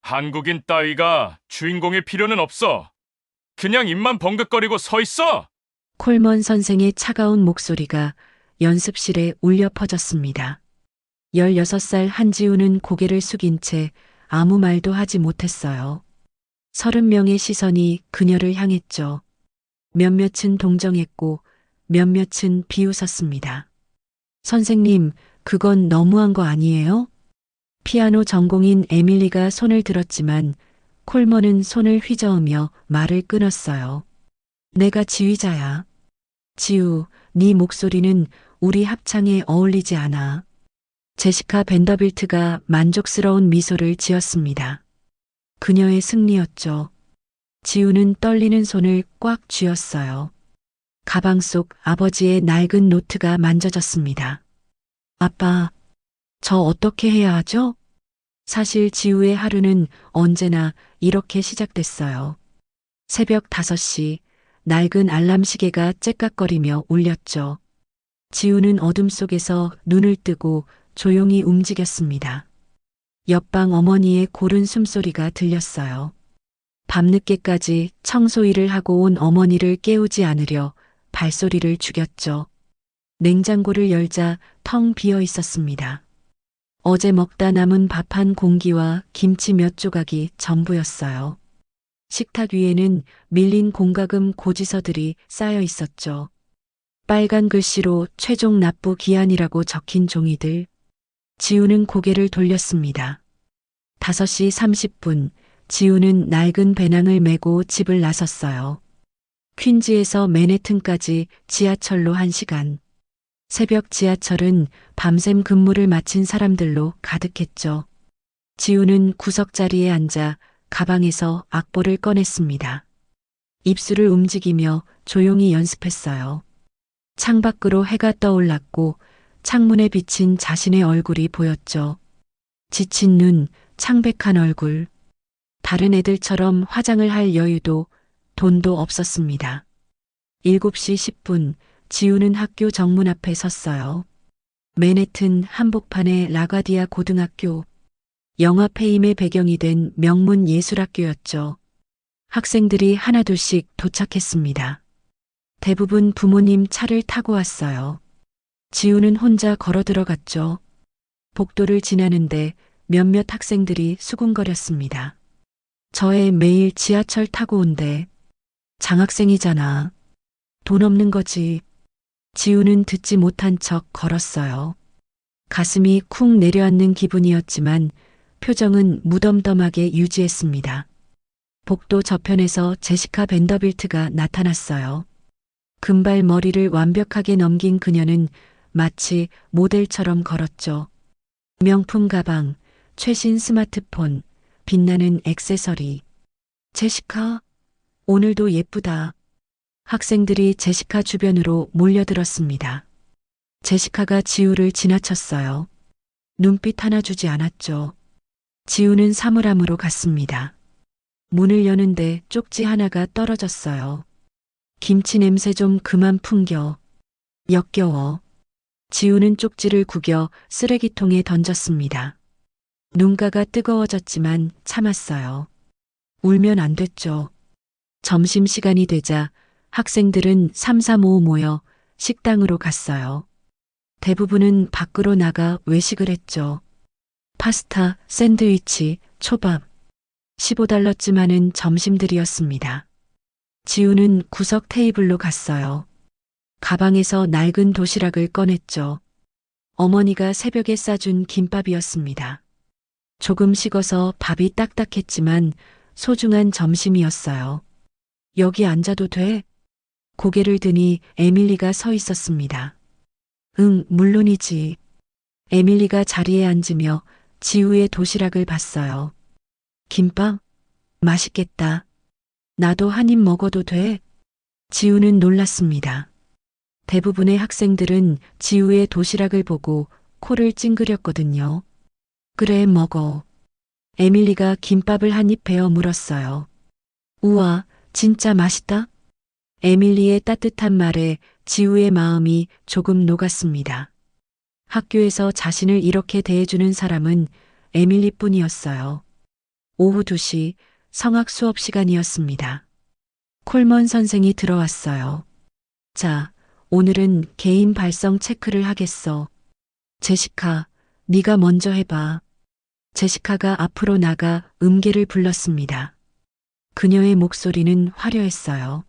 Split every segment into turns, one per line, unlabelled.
한국인 따위가 주인공일 필요는 없어. 그냥 입만 벙긋거리고 서 있어.
콜먼 선생의 차가운 목소리가 연습실에 울려 퍼졌습니다. 16살 한지우는 고개를 숙인 채 아무 말도 하지 못했어요. 30명의 시선이 그녀를 향했죠. 몇몇은 동정했고 몇몇은 비웃었습니다. 선생님, 그건 너무한 거 아니에요? 피아노 전공인 에밀리가 손을 들었지만 콜먼은 손을 휘저으며 말을 끊었어요. 내가 지휘자야. 지우, 네 목소리는 우리 합창에 어울리지 않아. 제시카 벤더빌트가 만족스러운 미소를 지었습니다. 그녀의 승리였죠. 지우는 떨리는 손을 꽉 쥐었어요. 가방 속 아버지의 낡은 노트가 만져졌습니다. 아빠, 저 어떻게 해야 하죠? 사실 지우의 하루는 언제나 이렇게 시작됐어요. 새벽 5시, 낡은 알람 시계가 째깍거리며 울렸죠. 지우는 어둠 속에서 눈을 뜨고 조용히 움직였습니다. 옆방 어머니의 고른 숨소리가 들렸어요. 밤늦게까지 청소 일을 하고 온 어머니를 깨우지 않으려 발소리를 죽였죠. 냉장고를 열자 텅 비어 있었습니다. 어제 먹다 남은 밥 한 공기와 김치 몇 조각이 전부였어요. 식탁 위에는 밀린 공과금 고지서들이 쌓여 있었죠. 빨간 글씨로 최종 납부 기한이라고 적힌 종이들. 지우는 고개를 돌렸습니다. 5시 30분, 지우는 낡은 배낭을 메고 집을 나섰어요. 퀸즈에서 맨해튼까지 지하철로 1시간. 새벽 지하철은 밤샘 근무를 마친 사람들로 가득했죠. 지우는 구석자리에 앉아 가방에서 악보를 꺼냈습니다. 입술을 움직이며 조용히 연습했어요. 창밖으로 해가 떠올랐고 창문에 비친 자신의 얼굴이 보였죠. 지친 눈, 창백한 얼굴. 다른 애들처럼 화장을 할 여유도 돈도 없었습니다. 7시 10분, 지우는 학교 정문 앞에 섰어요. 맨해튼 한복판의 라가디아 고등학교. 영화 페임의 배경이 된 명문 예술학교였죠. 학생들이 하나둘씩 도착했습니다. 대부분 부모님 차를 타고 왔어요. 지우는 혼자 걸어 들어갔죠. 복도를 지나는데 몇몇 학생들이 수군거렸습니다. 저애 매일 지하철 타고 온대. 장학생이잖아. 돈 없는 거지. 지우는 듣지 못한 척 걸었어요. 가슴이 쿵 내려앉는 기분이었지만 표정은 무덤덤하게 유지했습니다. 복도 저편에서 제시카 벤더빌트가 나타났어요. 금발 머리를 완벽하게 넘긴 그녀는 마치 모델처럼 걸었죠. 명품 가방, 최신 스마트폰, 빛나는 액세서리. 제시카, 오늘도 예쁘다. 학생들이 제시카 주변으로 몰려들었습니다. 제시카가 지우를 지나쳤어요. 눈빛 하나 주지 않았죠. 지우는 사물함으로 갔습니다. 문을 여는데 쪽지 하나가 떨어졌어요. 김치 냄새 좀 그만 풍겨. 역겨워. 지우는 쪽지를 구겨 쓰레기통에 던졌습니다. 눈가가 뜨거워졌지만 참았어요. 울면 안 됐죠. 점심시간이 되자 학생들은 삼삼오오 모여 식당으로 갔어요. 대부분은 밖으로 나가 외식을 했죠. 파스타, 샌드위치, 초밥. 15달러쯤 하는 점심들이었습니다. 지우는 구석 테이블로 갔어요. 가방에서 낡은 도시락을 꺼냈죠. 어머니가 새벽에 싸준 김밥이었습니다. 조금 식어서 밥이 딱딱했지만 소중한 점심이었어요. 여기 앉아도 돼? 고개를 드니 에밀리가 서 있었습니다. 응, 물론이지. 에밀리가 자리에 앉으며 지우의 도시락을 봤어요. 김밥? 맛있겠다. 나도 한 입 먹어도 돼? 지우는 놀랐습니다. 대부분의 학생들은 지우의 도시락을 보고 코를 찡그렸거든요. 그래, 먹어. 에밀리가 김밥을 한 입 베어 물었어요. 우와, 진짜 맛있다? 에밀리의 따뜻한 말에 지우의 마음이 조금 녹았습니다. 학교에서 자신을 이렇게 대해주는 사람은 에밀리뿐이었어요. 오후 2시 성악 수업 시간이었습니다. 콜먼 선생이 들어왔어요. 자, 오늘은 개인 발성 체크를 하겠어. 제시카, 네가 먼저 해봐. 제시카가 앞으로 나가 음계를 불렀습니다. 그녀의 목소리는 화려했어요.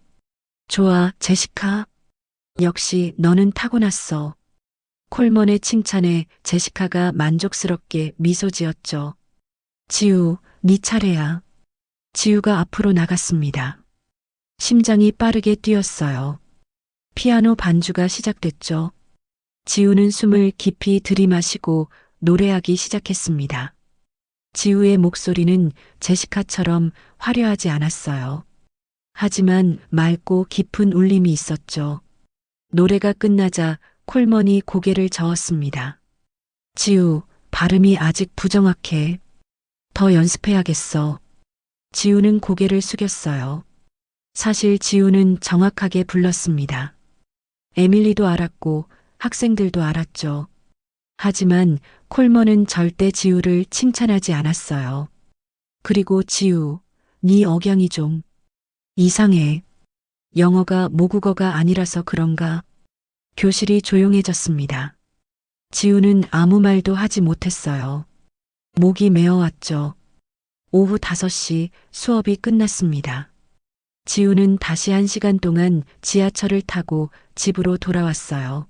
좋아, 제시카. 역시 너는 타고났어. 콜먼의 칭찬에 제시카가 만족스럽게 미소 지었죠. 지우, 네 차례야. 지우가 앞으로 나갔습니다. 심장이 빠르게 뛰었어요. 피아노 반주가 시작됐죠. 지우는 숨을 깊이 들이마시고 노래하기 시작했습니다. 지우의 목소리는 제시카처럼 화려하지 않았어요. 하지만 맑고 깊은 울림이 있었죠. 노래가 끝나자 콜먼이 고개를 저었습니다. 지우, 발음이 아직 부정확해. 더 연습해야겠어. 지우는 고개를 숙였어요. 사실 지우는 정확하게 불렀습니다. 에밀리도 알았고 학생들도 알았죠. 하지만 콜먼은 절대 지우를 칭찬하지 않았어요. 그리고 지우, 네 억양이 좀 이상해. 영어가 모국어가 아니라서 그런가? 교실이 조용해졌습니다. 지우는 아무 말도 하지 못했어요. 목이 메어왔죠. 오후 5시 수업이 끝났습니다. 지우는 다시 1시간 동안 지하철을 타고 집으로 돌아왔어요.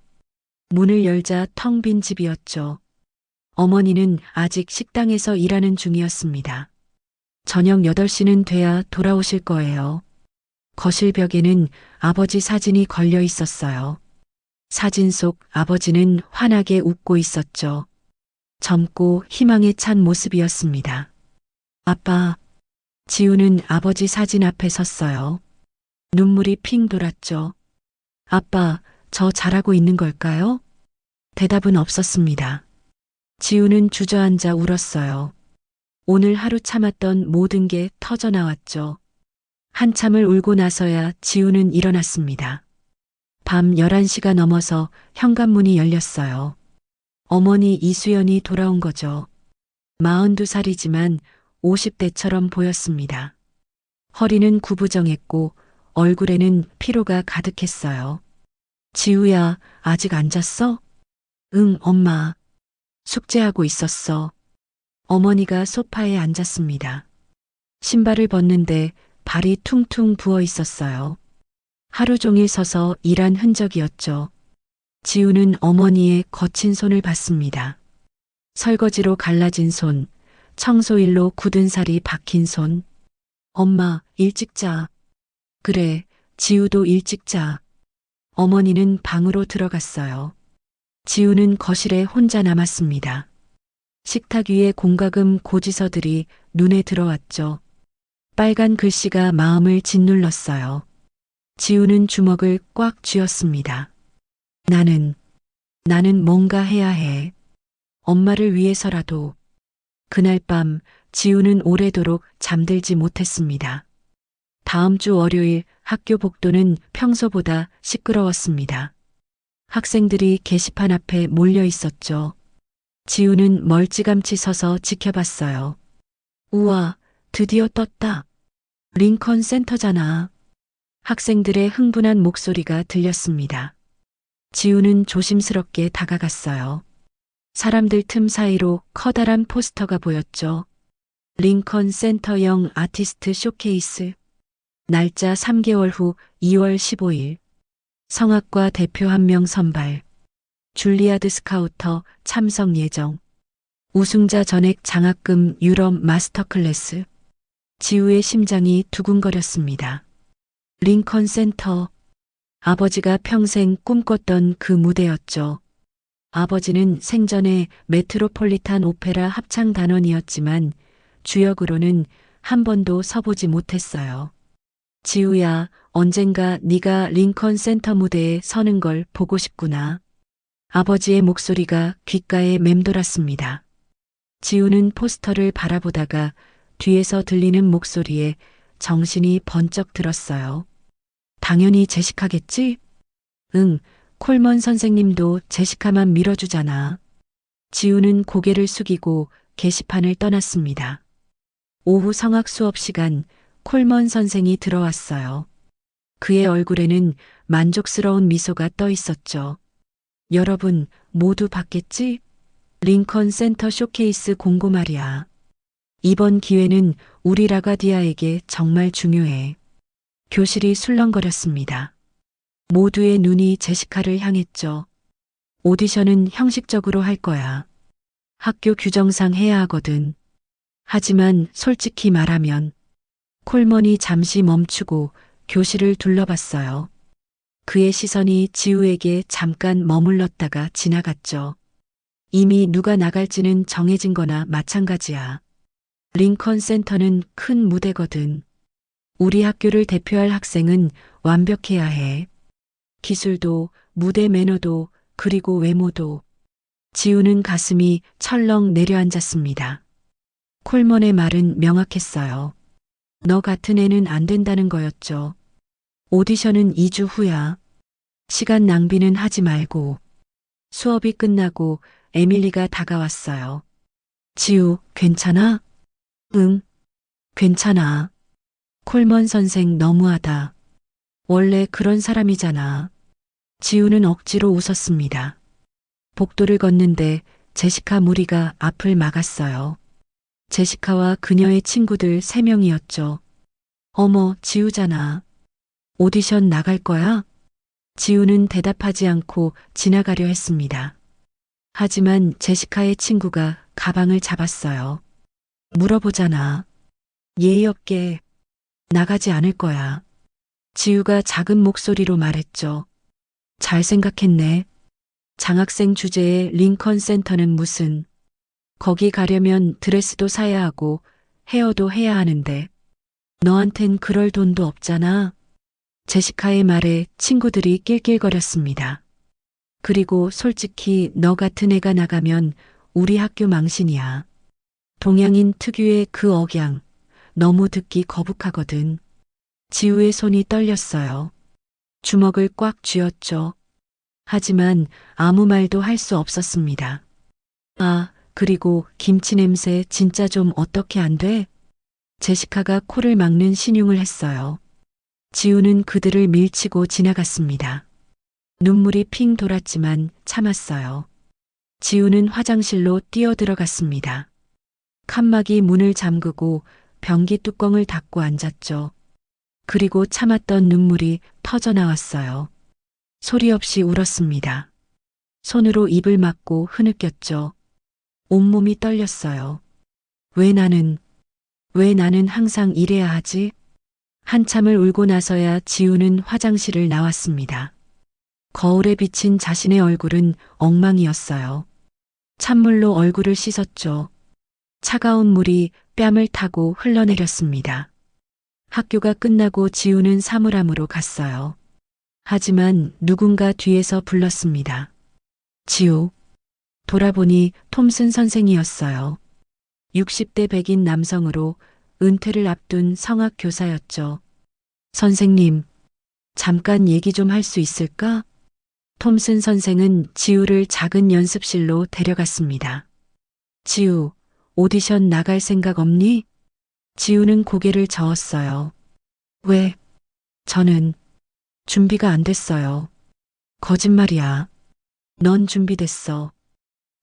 문을 열자 텅 빈 집이었죠. 어머니는 아직 식당에서 일하는 중이었습니다. 저녁 8시는 돼야 돌아오실 거예요. 거실 벽에는 아버지 사진이 걸려 있었어요. 사진 속 아버지는 환하게 웃고 있었죠. 젊고 희망에 찬 모습이었습니다. 아빠, 지우는 아버지 사진 앞에 섰어요. 눈물이 핑 돌았죠. 아빠, 저 잘하고 있는 걸까요? 대답은 없었습니다. 지우는 주저앉아 울었어요. 오늘 하루 참았던 모든 게 터져 나왔죠. 한참을 울고 나서야 지우는 일어났습니다. 밤 11시가 넘어서 현관문이 열렸어요. 어머니 이수연이 돌아온 거죠. 42살이지만 50대처럼 보였습니다. 허리는 구부정했고 얼굴에는 피로가 가득했어요. 지우야, 아직 안 잤어? 응, 엄마. 숙제하고 있었어. 어머니가 소파에 앉았습니다. 신발을 벗는데 발이 퉁퉁 부어 있었어요. 하루 종일 서서 일한 흔적이었죠. 지우는 어머니의 거친 손을 봤습니다. 설거지로 갈라진 손, 청소일로 굳은 살이 박힌 손. 엄마, 일찍 자. 그래, 지우도 일찍 자. 어머니는 방으로 들어갔어요. 지우는 거실에 혼자 남았습니다. 식탁 위에 공과금 고지서들이 눈에 들어왔죠. 빨간 글씨가 마음을 짓눌렀어요. 지우는 주먹을 꽉 쥐었습니다. 나는 뭔가 해야 해. 엄마를 위해서라도. 그날 밤 지우는 오래도록 잠들지 못했습니다. 다음 주 월요일 학교 복도는 평소보다 시끄러웠습니다. 학생들이 게시판 앞에 몰려 있었죠. 지우는 멀찌감치 서서 지켜봤어요. 우와, 드디어 떴다. 링컨 센터잖아. 학생들의 흥분한 목소리가 들렸습니다. 지우는 조심스럽게 다가갔어요. 사람들 틈 사이로 커다란 포스터가 보였죠. 링컨 센터형 아티스트 쇼케이스. 날짜 3개월 후 2월 15일. 성악가 대표 1명 선발. 줄리아드 스카우터 참석 예정. 우승자 전액 장학금 유럽 마스터 클래스. 지우의 심장이 두근거렸습니다. 링컨 센터. 아버지가 평생 꿈꿨던 그 무대였죠. 아버지는 생전에 메트로폴리탄 오페라 합창 단원이었지만 주역으로는 한 번도 서보지 못했어요. 지우야, 언젠가 네가 링컨 센터 무대에 서는 걸 보고 싶구나. 아버지의 목소리가 귓가에 맴돌았습니다. 지우는 포스터를 바라보다가 뒤에서 들리는 목소리에 정신이 번쩍 들었어요. 당연히 제시카겠지? 응, 콜먼 선생님도 제시카만 밀어주잖아. 지우는 고개를 숙이고 게시판을 떠났습니다. 오후 성악 수업 시간 콜먼 선생이 들어왔어요. 그의 얼굴에는 만족스러운 미소가 떠 있었죠. 여러분 모두 봤겠지? 링컨 센터 쇼케이스 공고 말이야. 이번 기회는 우리 라가디아에게 정말 중요해. 교실이 술렁거렸습니다. 모두의 눈이 제시카를 향했죠. 오디션은 형식적으로 할 거야. 학교 규정상 해야 하거든. 하지만 솔직히 말하면 콜먼이 잠시 멈추고 교실을 둘러봤어요. 그의 시선이 지우에게 잠깐 머물렀다가 지나갔죠. 이미 누가 나갈지는 정해진 거나 마찬가지야. 링컨 센터는 큰 무대거든. 우리 학교를 대표할 학생은 완벽해야 해. 기술도, 무대 매너도, 그리고 외모도. 지우는 가슴이 철렁 내려앉았습니다. 콜먼의 말은 명확했어요. 너 같은 애는 안 된다는 거였죠. 오디션은 2주 후야. 시간 낭비는 하지 말고. 수업이 끝나고 에밀리가 다가왔어요. 지우, 괜찮아? 응, 괜찮아. 콜먼 선생 너무하다. 원래 그런 사람이잖아. 지우는 억지로 웃었습니다. 복도를 걷는데 제시카 무리가 앞을 막았어요. 제시카와 그녀의 친구들 3명이었죠. 어머, 지우잖아. 오디션 나갈 거야? 지우는 대답하지 않고 지나가려 했습니다. 하지만 제시카의 친구가 가방을 잡았어요. 물어보잖아. 예의 없게 나가지 않을 거야. 지우가 작은 목소리로 말했죠. 잘 생각했네. 장학생 주제의 링컨 센터는 무슨. 거기 가려면 드레스도 사야 하고 헤어도 해야 하는데. 너한텐 그럴 돈도 없잖아. 제시카의 말에 친구들이 낄낄거렸습니다. 그리고 솔직히 너 같은 애가 나가면 우리 학교 망신이야. 동양인 특유의 그 억양, 너무 듣기 거북하거든. 지우의 손이 떨렸어요. 주먹을 꽉 쥐었죠. 하지만 아무 말도 할 수 없었습니다. 아, 그리고 김치 냄새 진짜 좀 어떻게 안 돼? 제시카가 코를 막는 신용을 했어요. 지우는 그들을 밀치고 지나갔습니다. 눈물이 핑 돌았지만 참았어요. 지우는 화장실로 뛰어들어갔습니다. 칸막이 문을 잠그고 변기 뚜껑을 닫고 앉았죠. 그리고 참았던 눈물이 터져나왔어요. 소리 없이 울었습니다. 손으로 입을 막고 흐느꼈죠. 온몸이 떨렸어요. 왜 나는 항상 이래야 하지? 한참을 울고 나서야 지우는 화장실을 나왔습니다. 거울에 비친 자신의 얼굴은 엉망이었어요. 찬물로 얼굴을 씻었죠. 차가운 물이 뺨을 타고 흘러내렸습니다. 학교가 끝나고 지우는 사물함으로 갔어요. 하지만 누군가 뒤에서 불렀습니다. 지우. 돌아보니 톰슨 선생이었어요. 60대 백인 남성으로 은퇴를 앞둔 성악 교사였죠. 선생님, 잠깐 얘기 좀 할 수 있을까? 톰슨 선생은 지우를 작은 연습실로 데려갔습니다. 지우, 오디션 나갈 생각 없니? 지우는 고개를 저었어요. 왜? 저는 준비가 안 됐어요. 거짓말이야. 넌 준비됐어.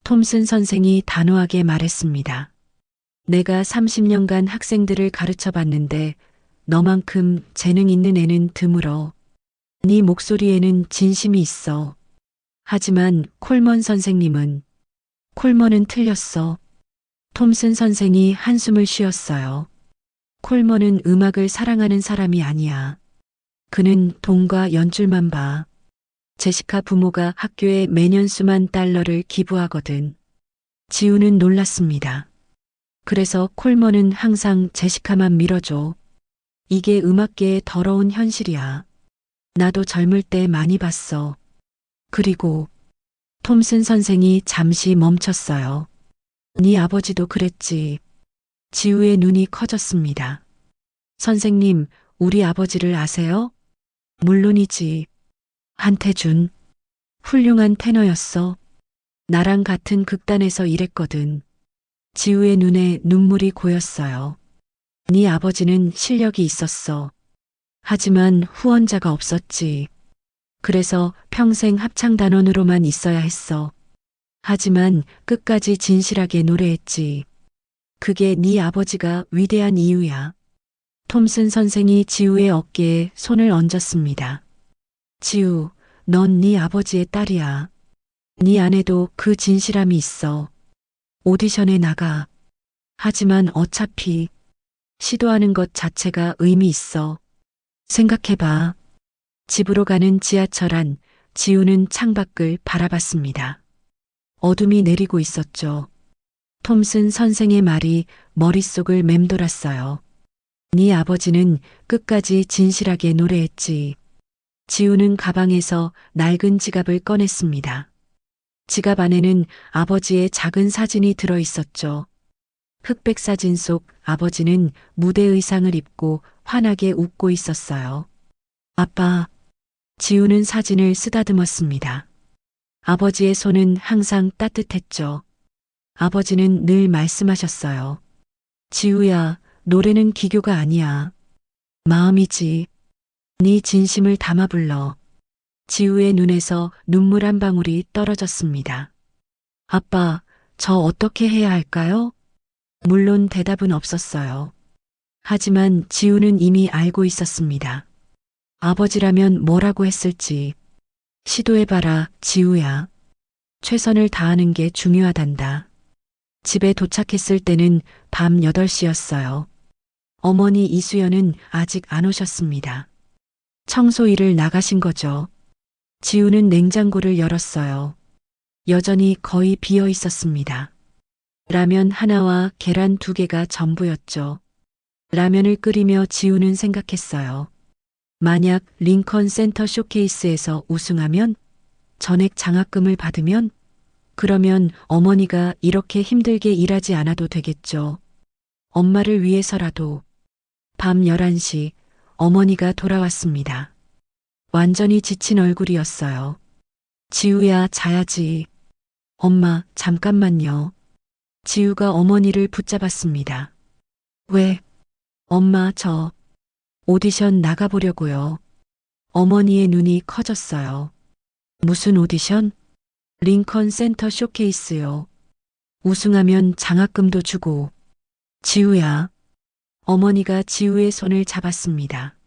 톰슨 선생이 단호하게 말했습니다. 내가 30년간 학생들을 가르쳐 봤는데 너만큼 재능 있는 애는 드물어. 네 목소리에는 진심이 있어. 하지만 콜먼 콜먼은 틀렸어. 톰슨 선생이 한숨을 쉬었어요. 콜먼은 음악을 사랑하는 사람이 아니야. 그는 돈과 연줄만 봐. 제시카 부모가 학교에 매년 수만 달러를 기부하거든. 지우는 놀랐습니다. 그래서 콜먼은 항상 제시카만 밀어줘. 이게 음악계의 더러운 현실이야. 나도 젊을 때 많이 봤어. 그리고 톰슨 선생이 잠시 멈췄어요. 네 아버지도 그랬지. 지우의 눈이 커졌습니다. 선생님, 우리 아버지를 아세요? 물론이지. 한태준. 훌륭한 테너였어. 나랑 같은 극단에서 일했거든. 지우의 눈에 눈물이 고였어요. 네 아버지는 실력이 있었어. 하지만 후원자가 없었지. 그래서 평생 합창단원으로만 있어야 했어. 하지만 끝까지 진실하게 노래했지. 그게 네 아버지가 위대한 이유야. 톰슨 선생이 지우의 어깨에 손을 얹었습니다. 지우, 넌 네 아버지의 딸이야. 네 안에도 그 진실함이 있어. 오디션에 나가. 하지만 어차피 시도하는 것 자체가 의미 있어. 생각해봐. 집으로 가는 지하철 안, 지우는 창밖을 바라봤습니다. 어둠이 내리고 있었죠. 톰슨 선생의 말이 머릿속을 맴돌았어요. 네 아버지는 끝까지 진실하게 노래했지. 지우는 가방에서 낡은 지갑을 꺼냈습니다. 지갑 안에는 아버지의 작은 사진이 들어 있었죠. 흑백 사진 속 아버지는 무대 의상을 입고 환하게 웃고 있었어요. 아빠, 지우는 사진을 쓰다듬었습니다. 아버지의 손은 항상 따뜻했죠. 아버지는 늘 말씀하셨어요. 지우야, 노래는 기교가 아니야. 마음이지. 네 진심을 담아 불러. 지우의 눈에서 눈물 한 방울이 떨어졌습니다. 아빠, 저 어떻게 해야 할까요? 물론 대답은 없었어요. 하지만 지우는 이미 알고 있었습니다. 아버지라면 뭐라고 했을지. 시도해봐라, 지우야. 최선을 다하는 게 중요하단다. 집에 도착했을 때는 밤 8시였어요. 어머니 이수연은 아직 안 오셨습니다. 청소 일을 나가신 거죠. 지우는 냉장고를 열었어요. 여전히 거의 비어 있었습니다. 라면 하나와 계란 2개가 전부였죠. 라면을 끓이며 지우는 생각했어요. 만약 링컨 센터 쇼케이스에서 우승하면, 전액 장학금을 받으면, 그러면 어머니가 이렇게 힘들게 일하지 않아도 되겠죠. 엄마를 위해서라도. 밤 11시 어머니가 돌아왔습니다. 완전히 지친 얼굴이었어요. 지우야, 자야지. 엄마, 잠깐만요. 지우가 어머니를 붙잡았습니다. 왜? 엄마, 저 오디션 나가보려고요. 어머니의 눈이 커졌어요. 무슨 오디션? 링컨 센터 쇼케이스요. 우승하면 장학금도 주고. 지우야. 어머니가 지우의 손을 잡았습니다.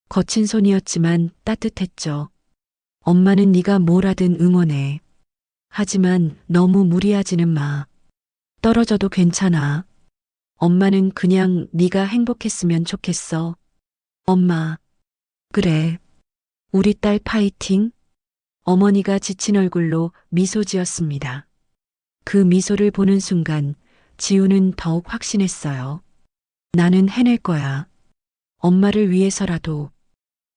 거친 손이었지만 따뜻했죠. 엄마는 네가 뭘 하든 응원해. 하지만 너무 무리하지는 마. 떨어져도 괜찮아. 엄마는 그냥 네가 행복했으면 좋겠어. 엄마. 그래. 우리 딸 파이팅. 어머니가 지친 얼굴로 미소 지었습니다. 그 미소를 보는 순간 지우는 더욱 확신했어요. 나는 해낼 거야. 엄마를 위해서라도.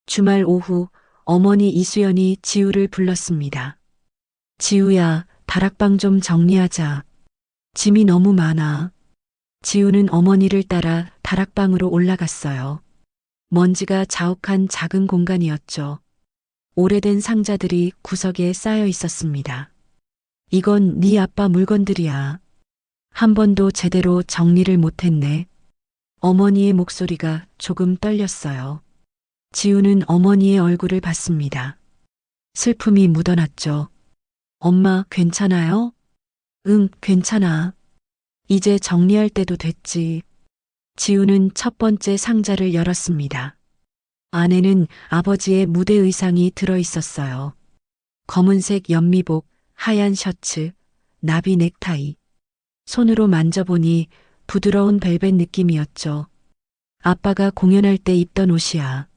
주말 오후 어머니 이수연이 지우를 불렀습니다. 지우야, 다락방 좀 정리하자. 짐이 너무 많아. 지우는 어머니를 따라 다락방으로 올라갔어요. 먼지가 자욱한 작은 공간이었죠. 오래된 상자들이 구석에 쌓여 있었습니다. 이건 네 아빠 물건들이야. 한 번도 제대로 정리를 못했네. 어머니의 목소리가 조금 떨렸어요. 지우는 어머니의 얼굴을 봤습니다. 슬픔이 묻어났죠. 엄마, 괜찮아요? 응, 괜찮아. 이제 정리할 때도 됐지. 지우는 첫 번째 상자를 열었습니다. 안에는 아버지의 무대 의상이 들어 있었어요. 검은색 연미복, 하얀 셔츠, 나비 넥타이. 손으로 만져보니 부드러운 벨벳 느낌이었죠. 아빠가 공연할 때 입던 옷이야.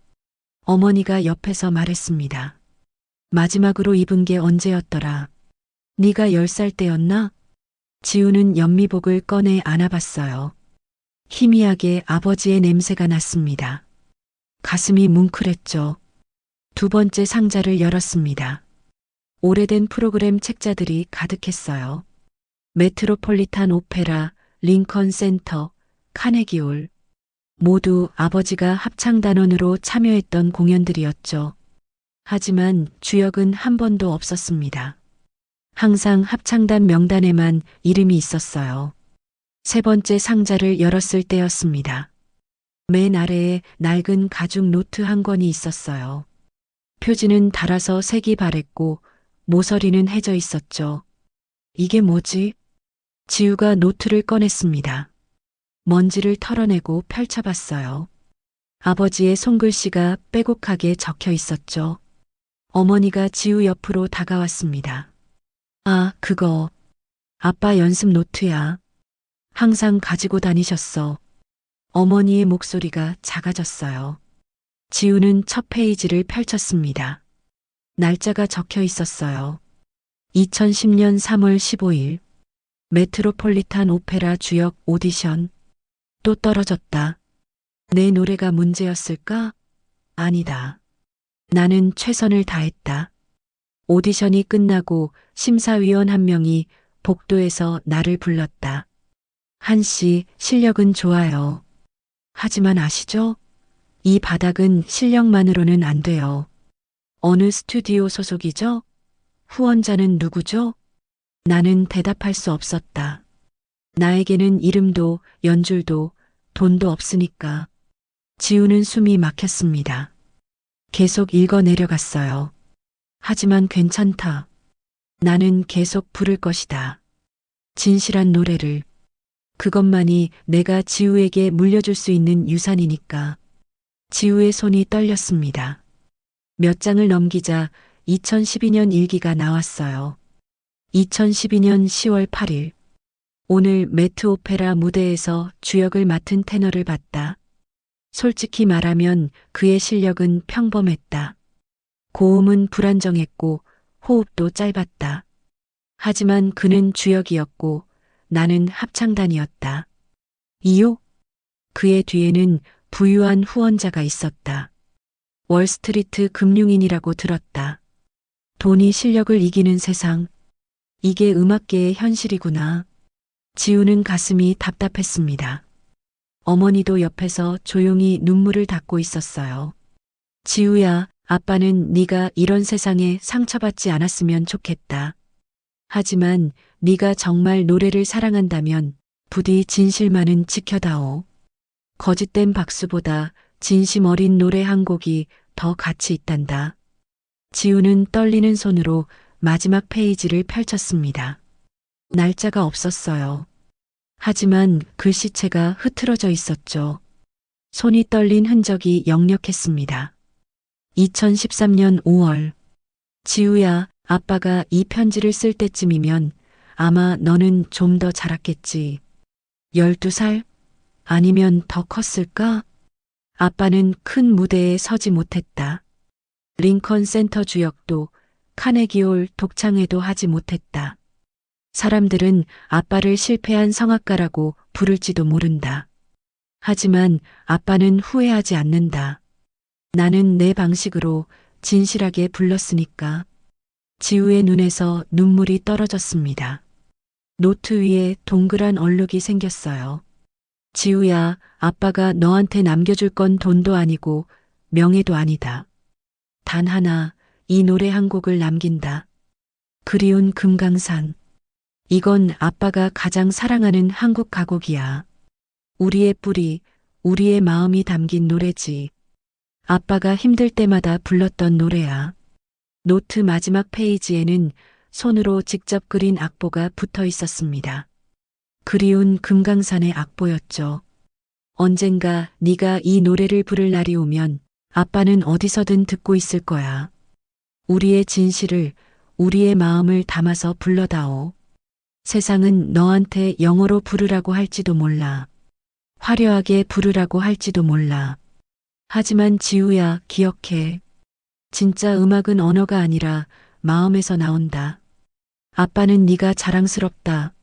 어머니가 옆에서 말했습니다. 마지막으로 입은 게 언제였더라? 네가 10살 때였나? 지우는 연미복을 꺼내 안아봤어요. 희미하게 아버지의 냄새가 났습니다. 가슴이 뭉클했죠. 두 번째 상자를 열었습니다. 오래된 프로그램 책자들이 가득했어요. 메트로폴리탄 오페라, 링컨 센터, 카네기홀. 모두 아버지가 합창단원으로 참여했던 공연들이었죠. 하지만 주역은 한 번도 없었습니다. 항상 합창단 명단에만 이름이 있었어요. 세 번째 상자를 열었을 때였습니다. 맨 아래에 낡은 가죽 노트 한 권이 있었어요. 표지는 닳아서 색이 바랬고 모서리는 해져 있었죠. 이게 뭐지? 지우가 노트를 꺼냈습니다. 먼지를 털어내고 펼쳐봤어요. 아버지의 손글씨가 빼곡하게 적혀 있었죠. 어머니가 지우 옆으로 다가왔습니다. 아, 그거. 아빠 연습 노트야. 항상 가지고 다니셨어. 어머니의 목소리가 작아졌어요. 지우는 첫 페이지를 펼쳤습니다. 날짜가 적혀 있었어요. 2010년 3월 15일. 메트로폴리탄 오페라 주역 오디션. 또 떨어졌다. 내 노래가 문제였을까? 아니다. 나는 최선을 다했다. 오디션이 끝나고 심사위원 한 명이 복도에서 나를 불렀다. 한 씨, 실력은 좋아요. 하지만 아시죠? 이 바닥은 실력만으로는 안 돼요. 어느 스튜디오 소속이죠? 후원자는 누구죠? 나는 대답할 수 없었다. 나에게는 이름도 연줄도 돈도 없으니까. 지우는 숨이 막혔습니다. 계속 읽어 내려갔어요. 하지만 괜찮다. 나는 계속 부를 것이다. 진실한 노래를. 그것만이 내가 지우에게 물려줄 수 있는 유산이니까. 지우의 손이 떨렸습니다. 몇 장을 넘기자 2012년 일기가 나왔어요. 2012년 10월 8일. 오늘 매트 오페라 무대에서 주역을 맡은 테너를 봤다. 솔직히 말하면 그의 실력은 평범했다. 고음은 불안정했고 호흡도 짧았다. 하지만 그는 주역이었고 나는 합창단이었다. 이유? 그의 뒤에는 부유한 후원자가 있었다. 월스트리트 금융인이라고 들었다. 돈이 실력을 이기는 세상. 이게 음악계의 현실이구나. 지우는 가슴이 답답했습니다. 어머니도 옆에서 조용히 눈물을 닦고 있었어요. 지우야, 아빠는 네가 이런 세상에 상처받지 않았으면 좋겠다. 하지만 네가 정말 노래를 사랑한다면 부디 진실만은 지켜다오. 거짓된 박수보다 진심 어린 노래 한 곡이 더 가치 있단다. 지우는 떨리는 손으로 마지막 페이지를 펼쳤습니다. 날짜가 없었어요. 하지만 글씨체가 흐트러져 있었죠. 손이 떨린 흔적이 역력했습니다. 2013년 5월. 지우야, 아빠가 이 편지를 쓸 때쯤이면 아마 너는 좀 더 자랐겠지. 12살? 아니면 더 컸을까? 아빠는 큰 무대에 서지 못했다. 링컨 센터 주역도 카네기홀 독창회도 하지 못했다. 사람들은 아빠를 실패한 성악가라고 부를지도 모른다. 하지만 아빠는 후회하지 않는다. 나는 내 방식으로 진실하게 불렀으니까. 지우의 눈에서 눈물이 떨어졌습니다. 노트 위에 동그란 얼룩이 생겼어요. 지우야, 아빠가 너한테 남겨줄 건 돈도 아니고 명예도 아니다. 단 하나, 이 노래 한 곡을 남긴다. 그리운 금강산. 이건 아빠가 가장 사랑하는 한국 가곡이야. 우리의 뿌리, 우리의 마음이 담긴 노래지. 아빠가 힘들 때마다 불렀던 노래야. 노트 마지막 페이지에는 손으로 직접 그린 악보가 붙어 있었습니다. 그리운 금강산의 악보였죠. 언젠가 네가 이 노래를 부를 날이 오면 아빠는 어디서든 듣고 있을 거야. 우리의 진실을, 우리의 마음을 담아서 불러다오. 세상은 너한테 영어로 부르라고 할지도 몰라. 화려하게 부르라고 할지도 몰라. 하지만 지우야, 기억해. 진짜 음악은 언어가 아니라 마음에서 나온다. 아빠는 네가 자랑스럽다.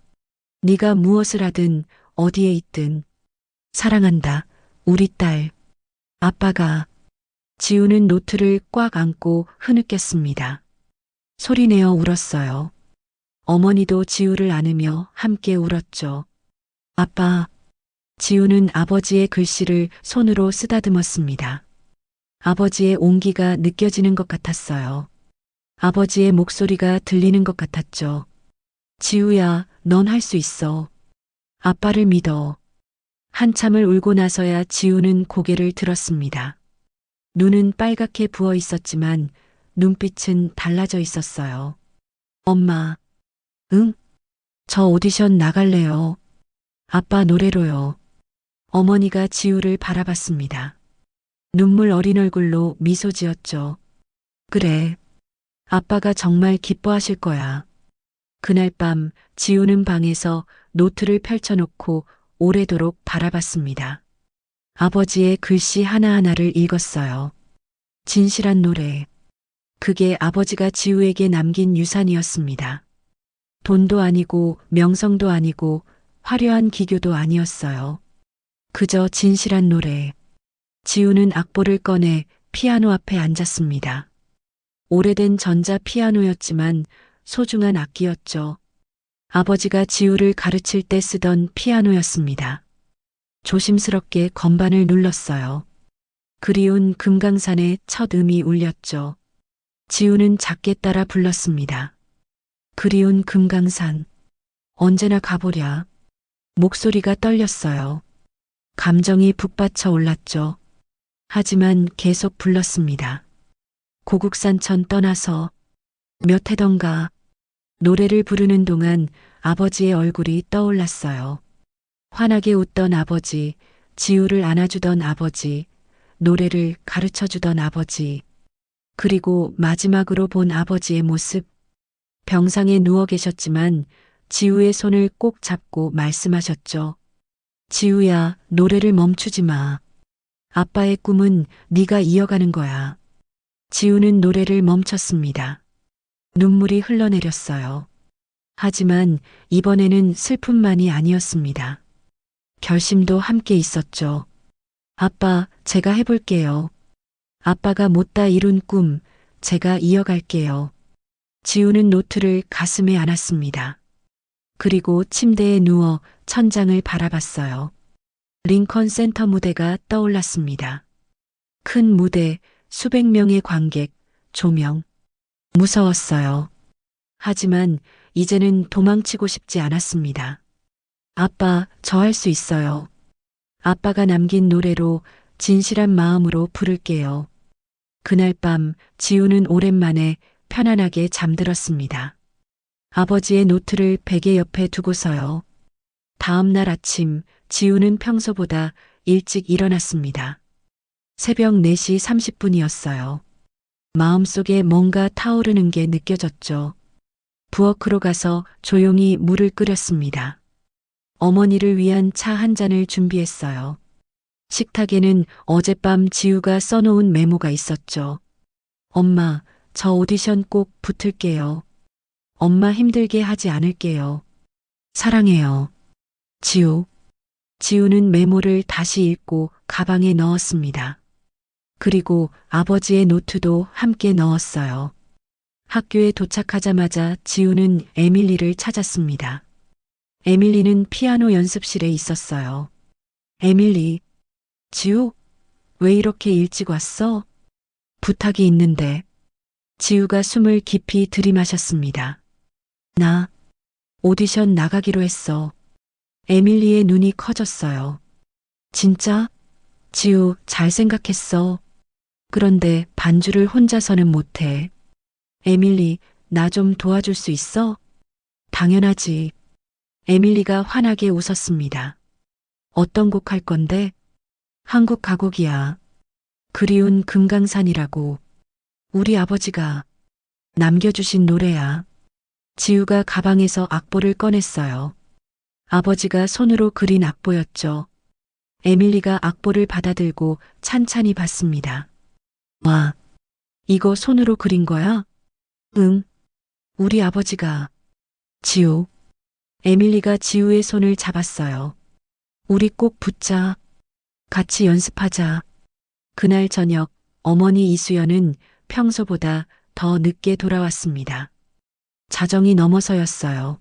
네가 무엇을 하든 어디에 있든. 사랑한다, 우리 딸. 아빠가. 지우는 노트를 꽉 안고 흐느꼈습니다. 소리내어 울었어요. 어머니도 지우를 안으며 함께 울었죠. 아빠. 지우는 아버지의 글씨를 손으로 쓰다듬었습니다. 아버지의 온기가 느껴지는 것 같았어요. 아버지의 목소리가 들리는 것 같았죠. 지우야, 넌 할 수 있어. 아빠를 믿어. 한참을 울고 나서야 지우는 고개를 들었습니다. 눈은 빨갛게 부어 있었지만 눈빛은 달라져 있었어요. 엄마, 응? 저 오디션 나갈래요. 아빠 노래로요. 어머니가 지우를 바라봤습니다. 눈물 어린 얼굴로 미소 지었죠. 그래. 아빠가 정말 기뻐하실 거야. 그날 밤 지우는 방에서 노트를 펼쳐놓고 오래도록 바라봤습니다. 아버지의 글씨 하나하나를 읽었어요. 진실한 노래. 그게 아버지가 지우에게 남긴 유산이었습니다. 돈도 아니고 명성도 아니고 화려한 기교도 아니었어요. 그저 진실한 노래. 지우는 악보를 꺼내 피아노 앞에 앉았습니다. 오래된 전자 피아노였지만 소중한 악기였죠. 아버지가 지우를 가르칠 때 쓰던 피아노였습니다. 조심스럽게 건반을 눌렀어요. 그리운 금강산의 첫 음이 울렸죠. 지우는 작게 따라 불렀습니다. 그리운 금강산. 언제나 가보랴. 목소리가 떨렸어요. 감정이 북받쳐 올랐죠. 하지만 계속 불렀습니다. 고국산천 떠나서 몇 해던가 노래를 부르는 동안 아버지의 얼굴이 떠올랐어요. 환하게 웃던 아버지, 지우를 안아주던 아버지, 노래를 가르쳐주던 아버지, 그리고 마지막으로 본 아버지의 모습. 병상에 누워 계셨지만 지우의 손을 꼭 잡고 말씀하셨죠. 지우야, 노래를 멈추지 마. 아빠의 꿈은 네가 이어가는 거야. 지우는 노래를 멈췄습니다. 눈물이 흘러내렸어요. 하지만 이번에는 슬픔만이 아니었습니다. 결심도 함께 있었죠. 아빠, 제가 해볼게요. 아빠가 못다 이룬 꿈, 제가 이어갈게요. 지우는 노트를 가슴에 안았습니다. 그리고 침대에 누워 천장을 바라봤어요. 링컨 센터 무대가 떠올랐습니다. 큰 무대, 수백 명의 관객, 조명. 무서웠어요. 하지만 이제는 도망치고 싶지 않았습니다. 아빠, 저 할 수 있어요. 아빠가 남긴 노래로 진실한 마음으로 부를게요. 그날 밤 지우는 오랜만에 편안하게 잠들었습니다. 아버지의 노트를 베개 옆에 두고서요. 다음 날 아침 지우는 평소보다 일찍 일어났습니다. 새벽 4시 30분이었어요. 마음속에 뭔가 타오르는 게 느껴졌죠. 부엌으로 가서 조용히 물을 끓였습니다. 어머니를 위한 차 한 잔을 준비했어요. 식탁에는 어젯밤 지우가 써놓은 메모가 있었죠. 엄마, 저 오디션 꼭 붙을게요. 엄마 힘들게 하지 않을게요. 사랑해요. 지우. 지우는 메모를 다시 읽고 가방에 넣었습니다. 그리고 아버지의 노트도 함께 넣었어요. 학교에 도착하자마자 지우는 에밀리를 찾았습니다. 에밀리는 피아노 연습실에 있었어요. 에밀리, 지우, 왜 이렇게 일찍 왔어? 부탁이 있는데. 지우가 숨을 깊이 들이마셨습니다. 나 오디션 나가기로 했어. 에밀리의 눈이 커졌어요. 진짜? 지우, 잘 생각했어. 그런데 반주를 혼자서는 못해. 에밀리, 나 좀 도와줄 수 있어? 당연하지. 에밀리가 환하게 웃었습니다. 어떤 곡 할 건데? 한국 가곡이야. 그리운 금강산이라고. 우리 아버지가 남겨주신 노래야. 지우가 가방에서 악보를 꺼냈어요. 아버지가 손으로 그린 악보였죠. 에밀리가 악보를 받아들고 찬찬히 봤습니다. 와, 이거 손으로 그린 거야? 응. 우리 아버지가. 지우. 에밀리가 지우의 손을 잡았어요. 우리 꼭 붙자. 같이 연습하자. 그날 저녁 어머니 이수연은 평소보다 더 늦게 돌아왔습니다. 자정이 넘어서였어요.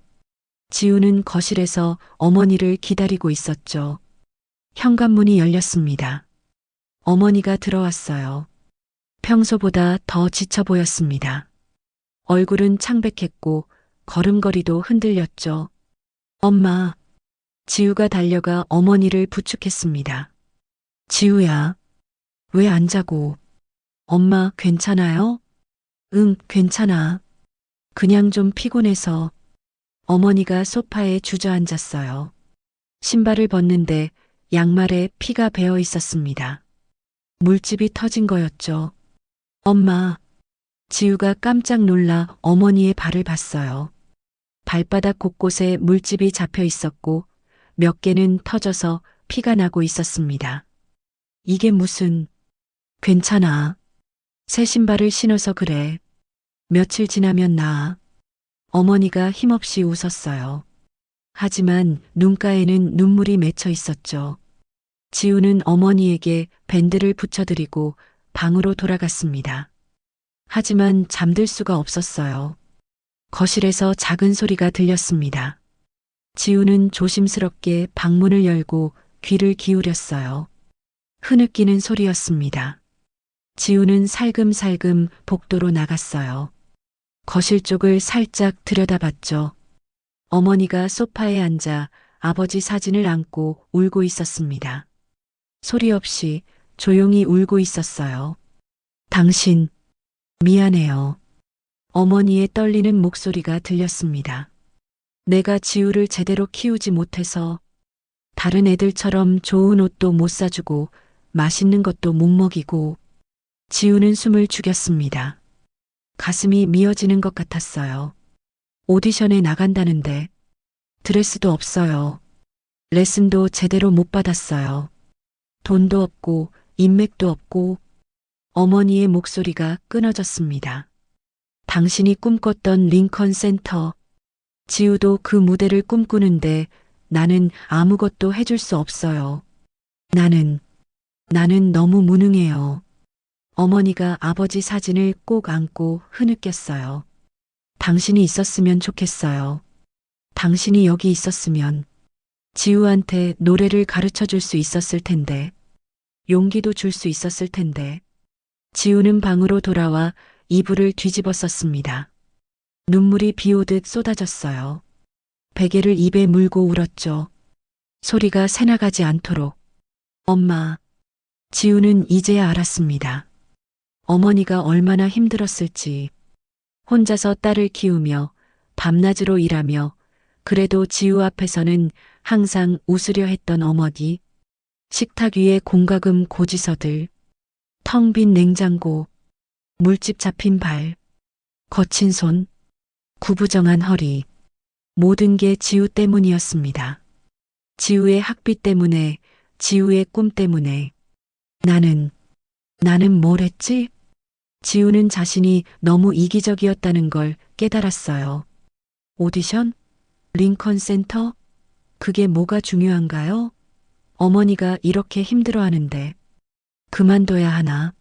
지우는 거실에서 어머니를 기다리고 있었죠. 현관문이 열렸습니다. 어머니가 들어왔어요. 평소보다 더 지쳐 보였습니다. 얼굴은 창백했고 걸음걸이도 흔들렸죠. 엄마, 지우가 달려가 어머니를 부축했습니다. 지우야, 왜 안 자고? 엄마 괜찮아요? 응, 괜찮아. 그냥 좀 피곤해서. 어머니가 소파에 주저앉았어요. 신발을 벗는데 양말에 피가 배어 있었습니다. 물집이 터진 거였죠. 엄마. 지우가 깜짝 놀라 어머니의 발을 봤어요. 발바닥 곳곳에 물집이 잡혀 있었고 몇 개는 터져서 피가 나고 있었습니다. 이게 무슨... 괜찮아. 새 신발을 신어서 그래. 며칠 지나면 나아. 어머니가 힘없이 웃었어요. 하지만 눈가에는 눈물이 맺혀 있었죠. 지우는 어머니에게 밴드를 붙여드리고 방으로 돌아갔습니다. 하지만 잠들 수가 없었어요. 거실에서 작은 소리가 들렸습니다. 지우는 조심스럽게 방문을 열고 귀를 기울였어요. 흐느끼는 소리였습니다. 지우는 살금살금 복도로 나갔어요. 거실 쪽을 살짝 들여다봤죠. 어머니가 소파에 앉아 아버지 사진을 안고 울고 있었습니다. 소리 없이 조용히 울고 있었어요. 당신, 미안해요. 어머니의 떨리는 목소리가 들렸습니다. 내가 지우를 제대로 키우지 못해서 다른 애들처럼 좋은 옷도 못 사주고 맛있는 것도 못 먹이고. 지우는 숨을 죽였습니다. 가슴이 미어지는 것 같았어요. 오디션에 나간다는데 드레스도 없어요. 레슨도 제대로 못 받았어요. 돈도 없고 인맥도 없고. 어머니의 목소리가 끊어졌습니다. 당신이 꿈꿨던 링컨 센터. 지우도 그 무대를 꿈꾸는데 나는 아무것도 해줄 수 없어요. 나는 너무 무능해요. 어머니가 아버지 사진을 꼭 안고 흐느꼈어요. 당신이 있었으면 좋겠어요. 당신이 여기 있었으면 지우한테 노래를 가르쳐 줄 수 있었을 텐데, 용기도 줄 수 있었을 텐데. 지우는 방으로 돌아와 이불을 뒤집어 썼습니다. 눈물이 비 오듯 쏟아졌어요. 베개를 입에 물고 울었죠. 소리가 새나가지 않도록. 엄마. 지우는 이제야 알았습니다. 어머니가 얼마나 힘들었을지. 혼자서 딸을 키우며 밤낮으로 일하며 그래도 지우 앞에서는 항상 웃으려 했던 어머니. 식탁 위에 공과금 고지서들, 텅 빈 냉장고, 물집 잡힌 발, 거친 손, 구부정한 허리. 모든 게 지우 때문이었습니다. 지우의 학비 때문에, 지우의 꿈 때문에. 나는 뭘 했지? 지우는 자신이 너무 이기적이었다는 걸 깨달았어요. 오디션? 링컨 센터? 그게 뭐가 중요한가요? 어머니가 이렇게 힘들어하는데 그만둬야 하나?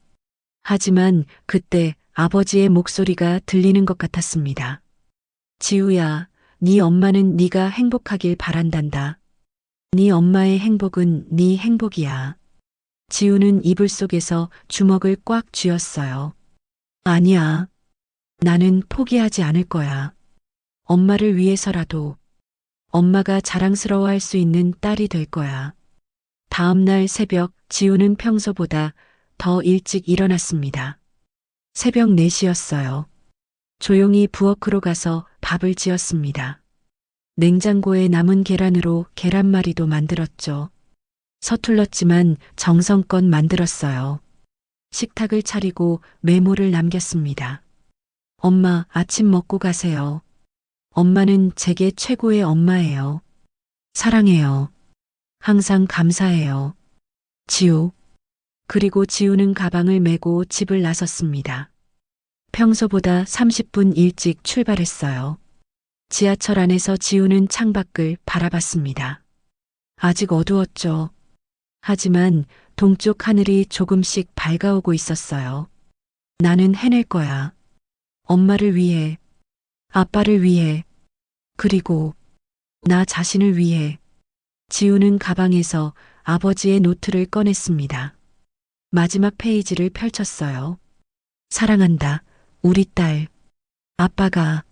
하지만 그때 아버지의 목소리가 들리는 것 같았습니다. 지우야, 네 엄마는 네가 행복하길 바란단다. 네 엄마의 행복은 네 행복이야. 지우는 이불 속에서 주먹을 꽉 쥐었어요. 아니야. 나는 포기하지 않을 거야. 엄마를 위해서라도. 엄마가 자랑스러워할 수 있는 딸이 될 거야. 다음 날 새벽 지우는 평소보다 더 일찍 일어났습니다. 새벽 4시였어요. 조용히 부엌으로 가서 밥을 지었습니다. 냉장고에 남은 계란으로 계란말이도 만들었죠. 서툴렀지만 정성껏 만들었어요. 식탁을 차리고 메모를 남겼습니다. 엄마, 아침 먹고 가세요. 엄마는 제게 최고의 엄마예요. 사랑해요. 항상 감사해요. 지우. 그리고 지우는 가방을 메고 집을 나섰습니다. 평소보다 30분 일찍 출발했어요. 지하철 안에서 지우는 창밖을 바라봤습니다. 아직 어두웠죠. 하지만 동쪽 하늘이 조금씩 밝아오고 있었어요. 나는 해낼 거야. 엄마를 위해, 아빠를 위해, 그리고 나 자신을 위해. 지우는 가방에서 아버지의 노트를 꺼냈습니다. 마지막 페이지를 펼쳤어요. 사랑한다, 우리 딸. 아빠가.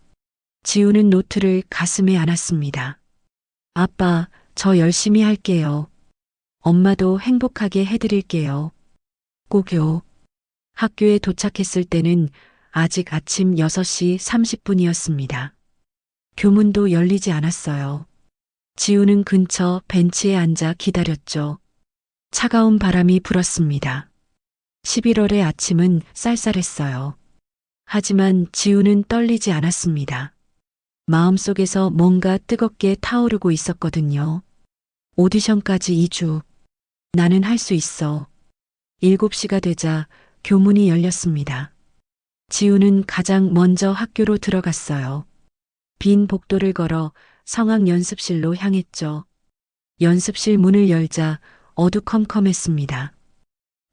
지우는 노트를 가슴에 안았습니다. 아빠, 저 열심히 할게요. 엄마도 행복하게 해드릴게요. 꼭요. 학교에 도착했을 때는 아직 아침 6시 30분이었습니다. 교문도 열리지 않았어요. 지우는 근처 벤치에 앉아 기다렸죠. 차가운 바람이 불었습니다. 11월의 아침은 쌀쌀했어요. 하지만 지우는 떨리지 않았습니다. 마음속에서 뭔가 뜨겁게 타오르고 있었거든요. 오디션까지 2주. 나는 할 수 있어. 7시가 되자 교문이 열렸습니다. 지우는 가장 먼저 학교로 들어갔어요. 빈 복도를 걸어 성악 연습실로 향했죠. 연습실 문을 열자 어두컴컴했습니다.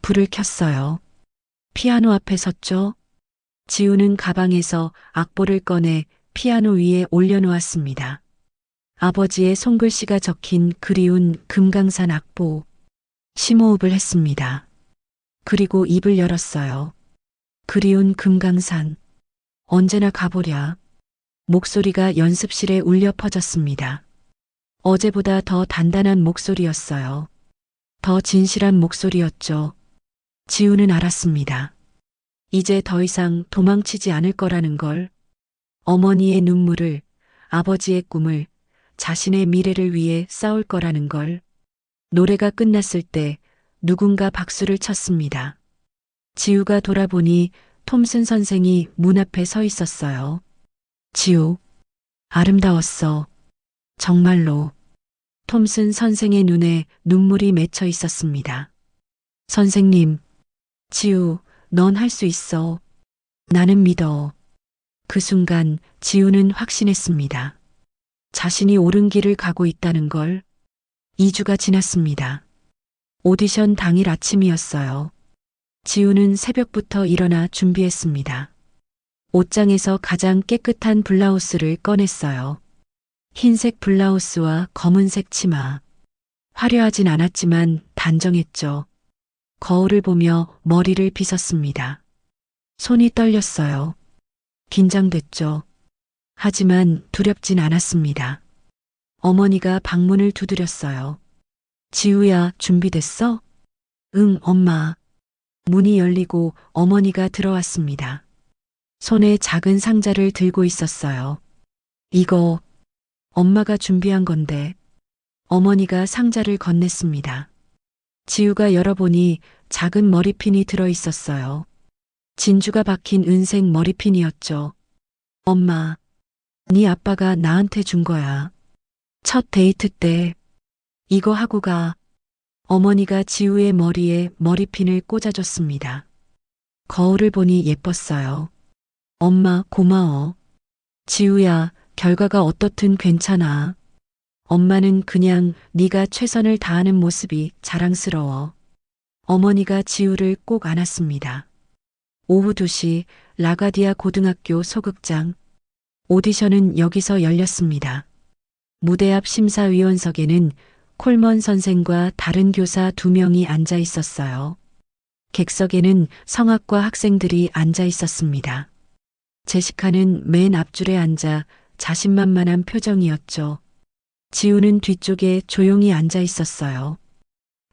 불을 켰어요. 피아노 앞에 섰죠. 지우는 가방에서 악보를 꺼내 피아노 위에 올려놓았습니다. 아버지의 손글씨가 적힌 그리운 금강산 악보. 심호흡을 했습니다. 그리고 입을 열었어요. 그리운 금강산. 언제나 가보랴. 목소리가 연습실에 울려 퍼졌습니다. 어제보다 더 단단한 목소리였어요. 더 진실한 목소리였죠. 지우는 알았습니다. 이제 더 이상 도망치지 않을 거라는 걸. 어머니의 눈물을, 아버지의 꿈을, 자신의 미래를 위해 싸울 거라는 걸. 노래가 끝났을 때 누군가 박수를 쳤습니다. 지우가 돌아보니 톰슨 선생이 문 앞에 서 있었어요. 지우, 아름다웠어. 정말로. 톰슨 선생의 눈에 눈물이 맺혀 있었습니다. 선생님, 지우, 넌 할 수 있어. 나는 믿어. 그 순간 지우는 확신했습니다. 자신이 옳은 길을 가고 있다는 걸. 2주가 지났습니다. 오디션 당일 아침이었어요. 지우는 새벽부터 일어나 준비했습니다. 옷장에서 가장 깨끗한 블라우스를 꺼냈어요. 흰색 블라우스와 검은색 치마. 화려하진 않았지만 단정했죠. 거울을 보며 머리를 빗었습니다. 손이 떨렸어요. 긴장됐죠. 하지만 두렵진 않았습니다. 어머니가 방문을 두드렸어요. 지우야, 준비됐어? 응, 엄마. 문이 열리고 어머니가 들어왔습니다. 손에 작은 상자를 들고 있었어요. 이거 엄마가 준비한 건데. 어머니가 상자를 건넸습니다. 지우가 열어보니 작은 머리핀이 들어 있었어요. 진주가 박힌 은색 머리핀이었죠. 엄마, 네 아빠가 나한테 준 거야. 첫 데이트 때 이거 하고 가. 어머니가 지우의 머리에 머리핀을 꽂아줬습니다. 거울을 보니 예뻤어요. 엄마, 고마워. 지우야, 결과가 어떻든 괜찮아. 엄마는 그냥 네가 최선을 다하는 모습이 자랑스러워. 어머니가 지우를 꼭 안았습니다. 오후 2시 라가디아 고등학교 소극장. 오디션은 여기서 열렸습니다. 무대 앞 심사위원석에는 콜먼 선생과 다른 교사 2명이 앉아 있었어요. 객석에는 성악과 학생들이 앉아 있었습니다. 제시카는 맨 앞줄에 앉아 자신만만한 표정이었죠. 지우는 뒤쪽에 조용히 앉아 있었어요.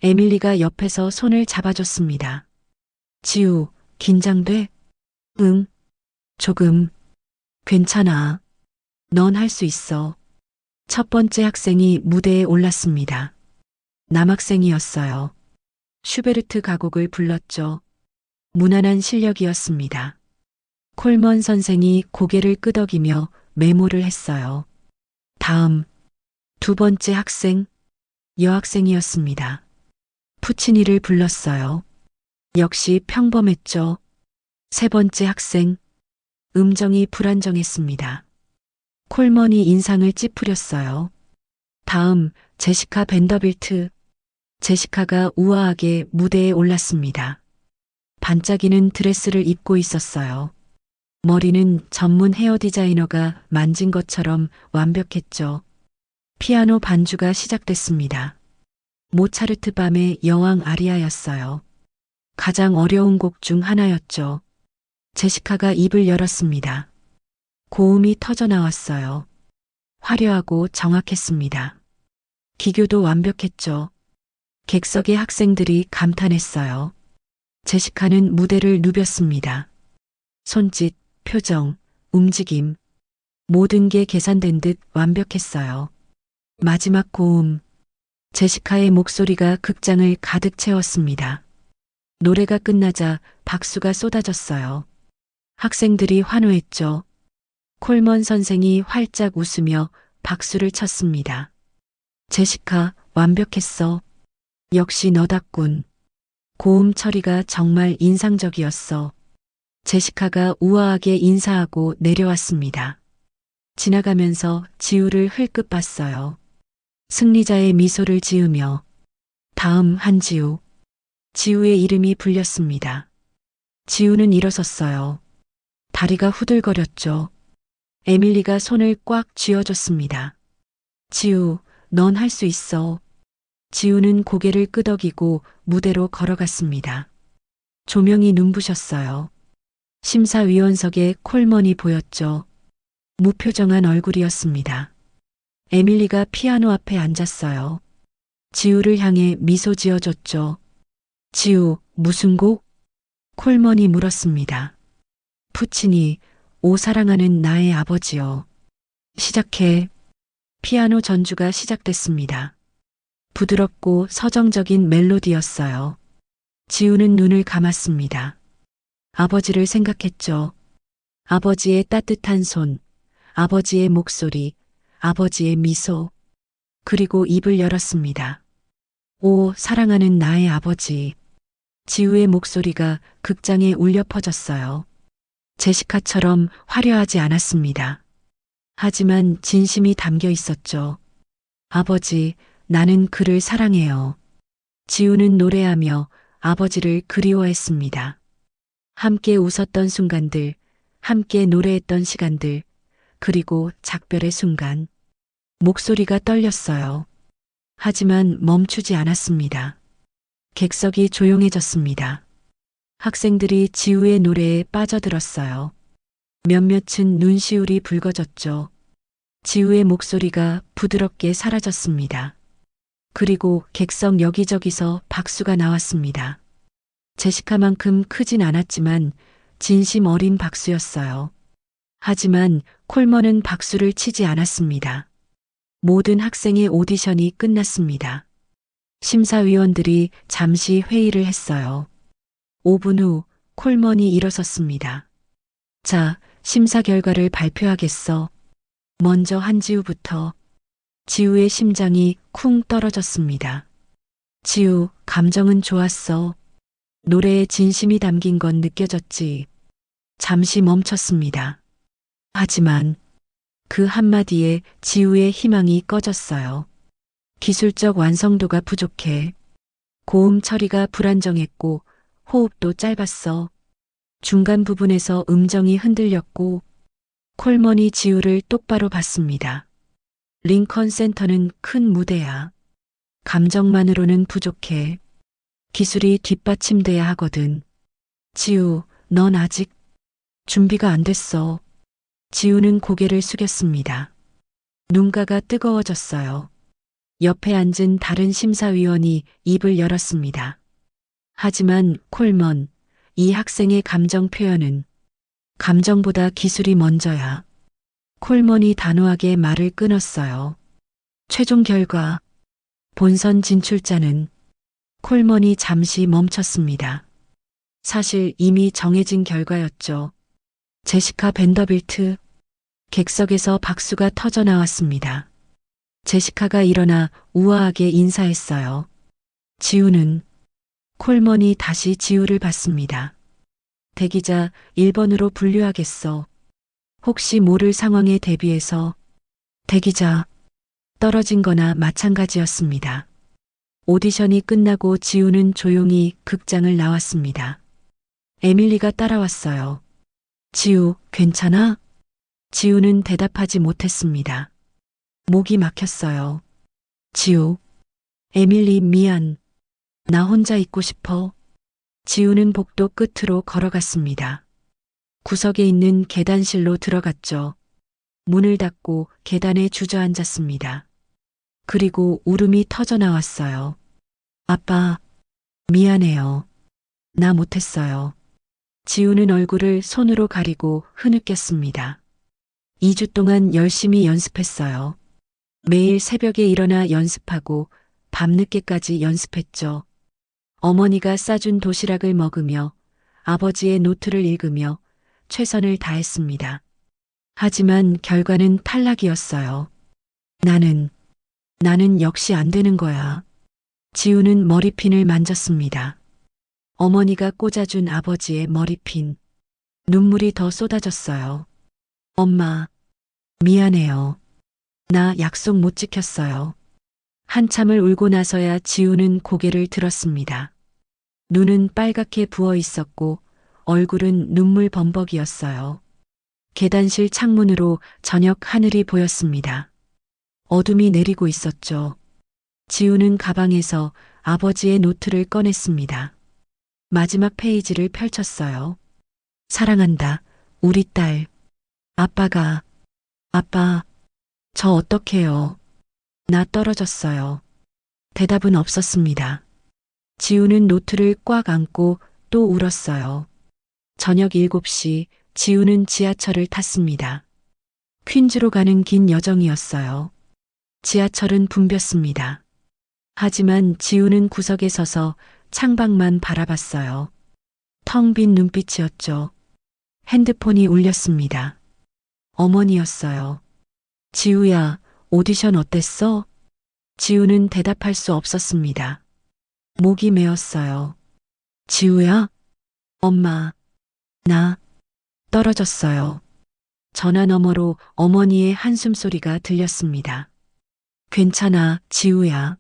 에밀리가 옆에서 손을 잡아줬습니다. 지우, 긴장돼? 응, 조금. 괜찮아. 넌 할 수 있어. 첫 번째 학생이 무대에 올랐습니다. 남학생이었어요. 슈베르트 가곡을 불렀죠. 무난한 실력이었습니다. 콜먼 선생이 고개를 끄덕이며 메모를 했어요. 다음, 두 번째 학생, 여학생이었습니다. 푸치니를 불렀어요. 역시 평범했죠. 세 번째 학생, 음정이 불안정했습니다. 콜먼이 인상을 찌푸렸어요. 다음, 제시카 벤더빌트. 제시카가 우아하게 무대에 올랐습니다. 반짝이는 드레스를 입고 있었어요. 머리는 전문 헤어 디자이너가 만진 것처럼 완벽했죠. 피아노 반주가 시작됐습니다. 모차르트 밤의 여왕 아리아였어요. 가장 어려운 곡 중 하나였죠. 제시카가 입을 열었습니다. 고음이 터져 나왔어요. 화려하고 정확했습니다. 기교도 완벽했죠. 객석의 학생들이 감탄했어요. 제시카는 무대를 누볐습니다. 손짓, 표정, 움직임, 모든 게 계산된 듯 완벽했어요. 마지막 고음, 제시카의 목소리가 극장을 가득 채웠습니다. 노래가 끝나자 박수가 쏟아졌어요. 학생들이 환호했죠. 콜먼 선생이 활짝 웃으며 박수를 쳤습니다. 제시카, 완벽했어. 역시 너답군. 고음 처리가 정말 인상적이었어. 제시카가 우아하게 인사하고 내려왔습니다. 지나가면서 지우를 흘끗 봤어요. 승리자의 미소를 지으며 다음 한지우. 지우의 이름이 불렸습니다. 지우는 일어섰어요. 다리가 후들거렸죠. 에밀리가 손을 꽉 쥐어줬습니다. 지우, 넌 할 수 있어. 지우는 고개를 끄덕이고 무대로 걸어갔습니다. 조명이 눈부셨어요. 심사위원석에 콜먼이 보였죠. 무표정한 얼굴이었습니다. 에밀리가 피아노 앞에 앉았어요. 지우를 향해 미소 지어줬죠. 지우, 무슨 곡? 콜먼이 물었습니다. 푸치니, 오 사랑하는 나의 아버지요. 시작해. 피아노 전주가 시작됐습니다. 부드럽고 서정적인 멜로디였어요. 지우는 눈을 감았습니다. 아버지를 생각했죠. 아버지의 따뜻한 손, 아버지의 목소리, 아버지의 미소, 그리고 입을 열었습니다. 오, 사랑하는 나의 아버지. 지우의 목소리가 극장에 울려 퍼졌어요. 제시카처럼 화려하지 않았습니다. 하지만 진심이 담겨 있었죠. 아버지, 나는 그를 사랑해요. 지우는 노래하며 아버지를 그리워했습니다. 함께 웃었던 순간들, 함께 노래했던 시간들, 그리고 작별의 순간. 목소리가 떨렸어요. 하지만 멈추지 않았습니다. 객석이 조용해졌습니다. 학생들이 지우의 노래에 빠져들었어요. 몇몇은 눈시울이 붉어졌죠. 지우의 목소리가 부드럽게 사라졌습니다. 그리고 객석 여기저기서 박수가 나왔습니다. 제시카만큼 크진 않았지만 진심 어린 박수였어요. 하지만 콜먼은 박수를 치지 않았습니다. 모든 학생의 오디션이 끝났습니다. 심사위원들이 잠시 회의를 했어요. 5분 후 콜먼이 일어섰습니다. 자, 심사 결과를 발표하겠어. 먼저 한지우부터. 지우의 심장이 쿵 떨어졌습니다. 지우, 감정은 좋았어. 노래에 진심이 담긴 건 느껴졌지. 잠시 멈췄습니다. 하지만 그 한마디에 지우의 희망이 꺼졌어요. 기술적 완성도가 부족해. 고음 처리가 불안정했고 호흡도 짧았어. 중간 부분에서 음정이 흔들렸고 콜먼이 지우를 똑바로 봤습니다. 링컨 센터는 큰 무대야. 감정만으로는 부족해. 기술이 뒷받침돼야 하거든. 지우, 넌 아직 준비가 안 됐어. 지우는 고개를 숙였습니다. 눈가가 뜨거워졌어요. 옆에 앉은 다른 심사위원이 입을 열었습니다. 하지만 콜먼, 이 학생의 감정 표현은 감정보다 기술이 먼저야. 콜먼이 단호하게 말을 끊었어요. 최종 결과, 본선 진출자는 콜먼이 잠시 멈췄습니다. 사실 이미 정해진 결과였죠. 제시카 벤더빌트. 객석에서 박수가 터져 나왔습니다. 제시카가 일어나 우아하게 인사했어요. 지우는. 콜먼이 다시 지우를 봤습니다. 대기자 1번으로 분류하겠어. 혹시 모를 상황에 대비해서. 대기자. 떨어진 거나 마찬가지였습니다. 오디션이 끝나고 지우는 조용히 극장을 나왔습니다. 에밀리가 따라왔어요. 지우, 괜찮아? 지우는 대답하지 못했습니다. 목이 막혔어요. 지우. 에밀리, 미안. 나 혼자 있고 싶어. 지우는 복도 끝으로 걸어갔습니다. 구석에 있는 계단실로 들어갔죠. 문을 닫고 계단에 주저앉았습니다. 그리고 울음이 터져 나왔어요. 아빠, 미안해요. 나 못했어요. 지우는 얼굴을 손으로 가리고 흐느꼈습니다. 2주 동안 열심히 연습했어요. 매일 새벽에 일어나 연습하고 밤늦게까지 연습했죠. 어머니가 싸준 도시락을 먹으며 아버지의 노트를 읽으며 최선을 다했습니다. 하지만 결과는 탈락이었어요. 나는 역시 안 되는 거야. 지우는 머리핀을 만졌습니다. 어머니가 꽂아준 아버지의 머리핀. 눈물이 더 쏟아졌어요. 엄마, 미안해요. 나 약속 못 지켰어요. 한참을 울고 나서야 지우는 고개를 들었습니다. 눈은 빨갛게 부어 있었고 얼굴은 눈물 범벅이었어요. 계단실 창문으로 저녁 하늘이 보였습니다. 어둠이 내리고 있었죠. 지우는 가방에서 아버지의 노트를 꺼냈습니다. 마지막 페이지를 펼쳤어요. 사랑한다, 우리 딸. 아빠, 저 어떡해요? 나 떨어졌어요. 대답은 없었습니다. 지우는 노트를 꽉 안고 또 울었어요. 저녁 7시 지우는 지하철을 탔습니다. 퀸즈로 가는 긴 여정이었어요. 지하철은 붐볐습니다. 하지만 지우는 구석에 서서 창밖만 바라봤어요. 텅 빈 눈빛이었죠. 핸드폰이 울렸습니다. 어머니였어요. 지우야, 오디션 어땠어? 지우는 대답할 수 없었습니다. 목이 메었어요. 지우야? 엄마, 나 떨어졌어요. 전화 너머로 어머니의 한숨 소리가 들렸습니다. 괜찮아, 지우야.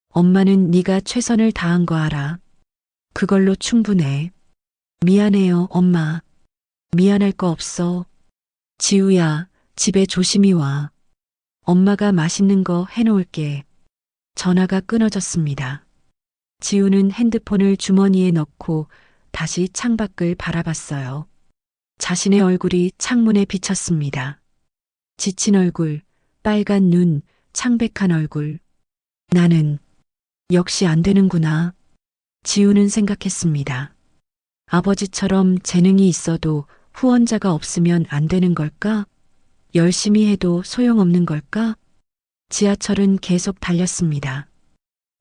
엄마는 네가 최선을 다한 거 알아. 그걸로 충분해. 미안해요, 엄마. 미안할 거 없어. 지우야, 집에 조심히 와. 엄마가 맛있는 거 해놓을게. 전화가 끊어졌습니다. 지우는 핸드폰을 주머니에 넣고 다시 창밖을 바라봤어요. 자신의 얼굴이 창문에 비쳤습니다. 지친 얼굴, 빨간 눈, 창백한 얼굴. 나는 역시 안 되는구나. 지우는 생각했습니다. 아버지처럼 재능이 있어도 후원자가 없으면 안 되는 걸까? 열심히 해도 소용없는 걸까? 지하철은 계속 달렸습니다.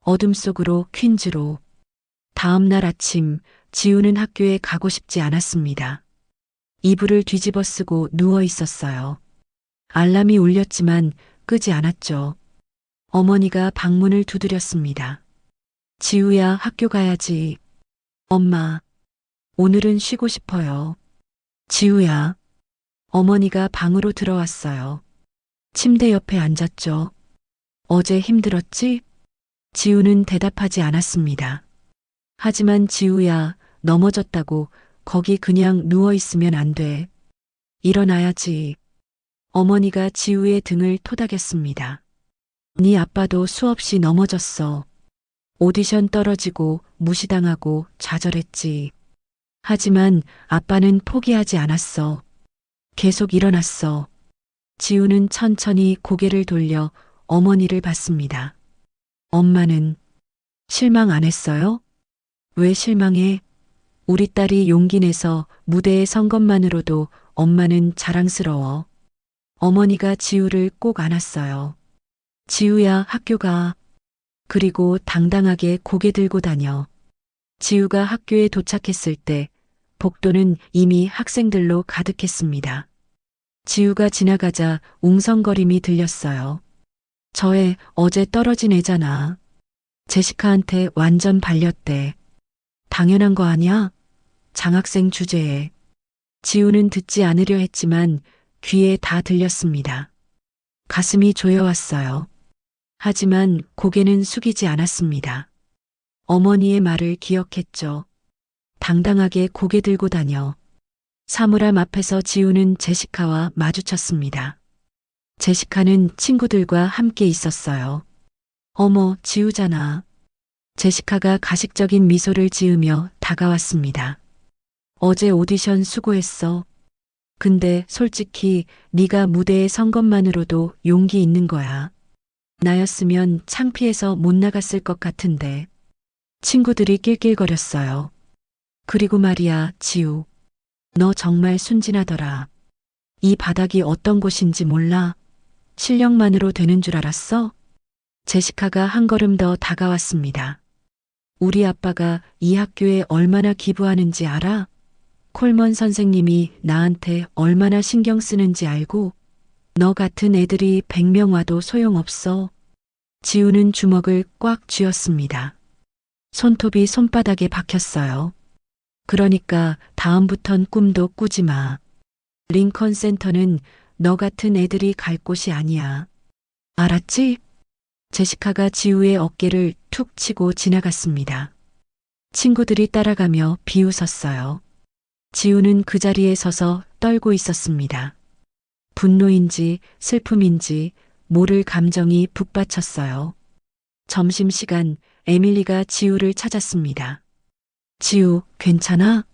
어둠 속으로 퀸즈로. 다음 날 아침 지우는 학교에 가고 싶지 않았습니다. 이불을 뒤집어 쓰고 누워 있었어요. 알람이 울렸지만 끄지 않았죠. 어머니가 방문을 두드렸습니다. 지우야, 학교 가야지. 엄마, 오늘은 쉬고 싶어요. 지우야. 어머니가 방으로 들어왔어요. 침대 옆에 앉았죠. 어제 힘들었지? 지우는 대답하지 않았습니다. 하지만 지우야, 넘어졌다고 거기 그냥 누워 있으면 안 돼. 일어나야지. 어머니가 지우의 등을 토닥였습니다. 네 아빠도 수없이 넘어졌어. 오디션 떨어지고 무시당하고 좌절했지. 하지만 아빠는 포기하지 않았어. 계속 일어났어. 지우는 천천히 고개를 돌려 어머니를 봤습니다. 엄마는 실망 안 했어요? 왜 실망해? 우리 딸이 용기 내서 무대에 선 것만으로도 엄마는 자랑스러워. 어머니가 지우를 꼭 안았어요. 지우야, 학교 가. 그리고 당당하게 고개 들고 다녀. 지우가 학교에 도착했을 때 복도는 이미 학생들로 가득했습니다. 지우가 지나가자 웅성거림이 들렸어요. 저 애 어제 떨어진 애잖아. 제시카한테 완전 발렸대. 당연한 거 아냐? 장학생 주제에. 지우는 듣지 않으려 했지만 귀에 다 들렸습니다. 가슴이 조여왔어요. 하지만 고개는 숙이지 않았습니다. 어머니의 말을 기억했죠. 당당하게 고개 들고 다녀. 사물함 앞에서 지우는 제시카와 마주쳤습니다. 제시카는 친구들과 함께 있었어요. 어머, 지우잖아. 제시카가 가식적인 미소를 지으며 다가왔습니다. 어제 오디션 수고했어. 근데 솔직히 네가 무대에 선 것만으로도 용기 있는 거야. 나였으면 창피해서 못 나갔을 것 같은데. 친구들이 낄낄거렸어요. 그리고 말이야, 지우. 너 정말 순진하더라. 이 바닥이 어떤 곳인지 몰라? 실력만으로 되는 줄 알았어? 제시카가 한 걸음 더 다가왔습니다. 우리 아빠가 이 학교에 얼마나 기부하는지 알아? 콜먼 선생님이 나한테 얼마나 신경 쓰는지 알고? 너 같은 애들이 100명 와도 소용없어. 지우는 주먹을 꽉 쥐었습니다. 손톱이 손바닥에 박혔어요. 그러니까 다음부턴 꿈도 꾸지 마. 링컨 센터는 너 같은 애들이 갈 곳이 아니야. 알았지? 제시카가 지우의 어깨를 툭 치고 지나갔습니다. 친구들이 따라가며 비웃었어요. 지우는 그 자리에 서서 떨고 있었습니다. 분노인지 슬픔인지 모를 감정이 북받쳤어요. 점심시간 에밀리가 지우를 찾았습니다. 지우, 괜찮아?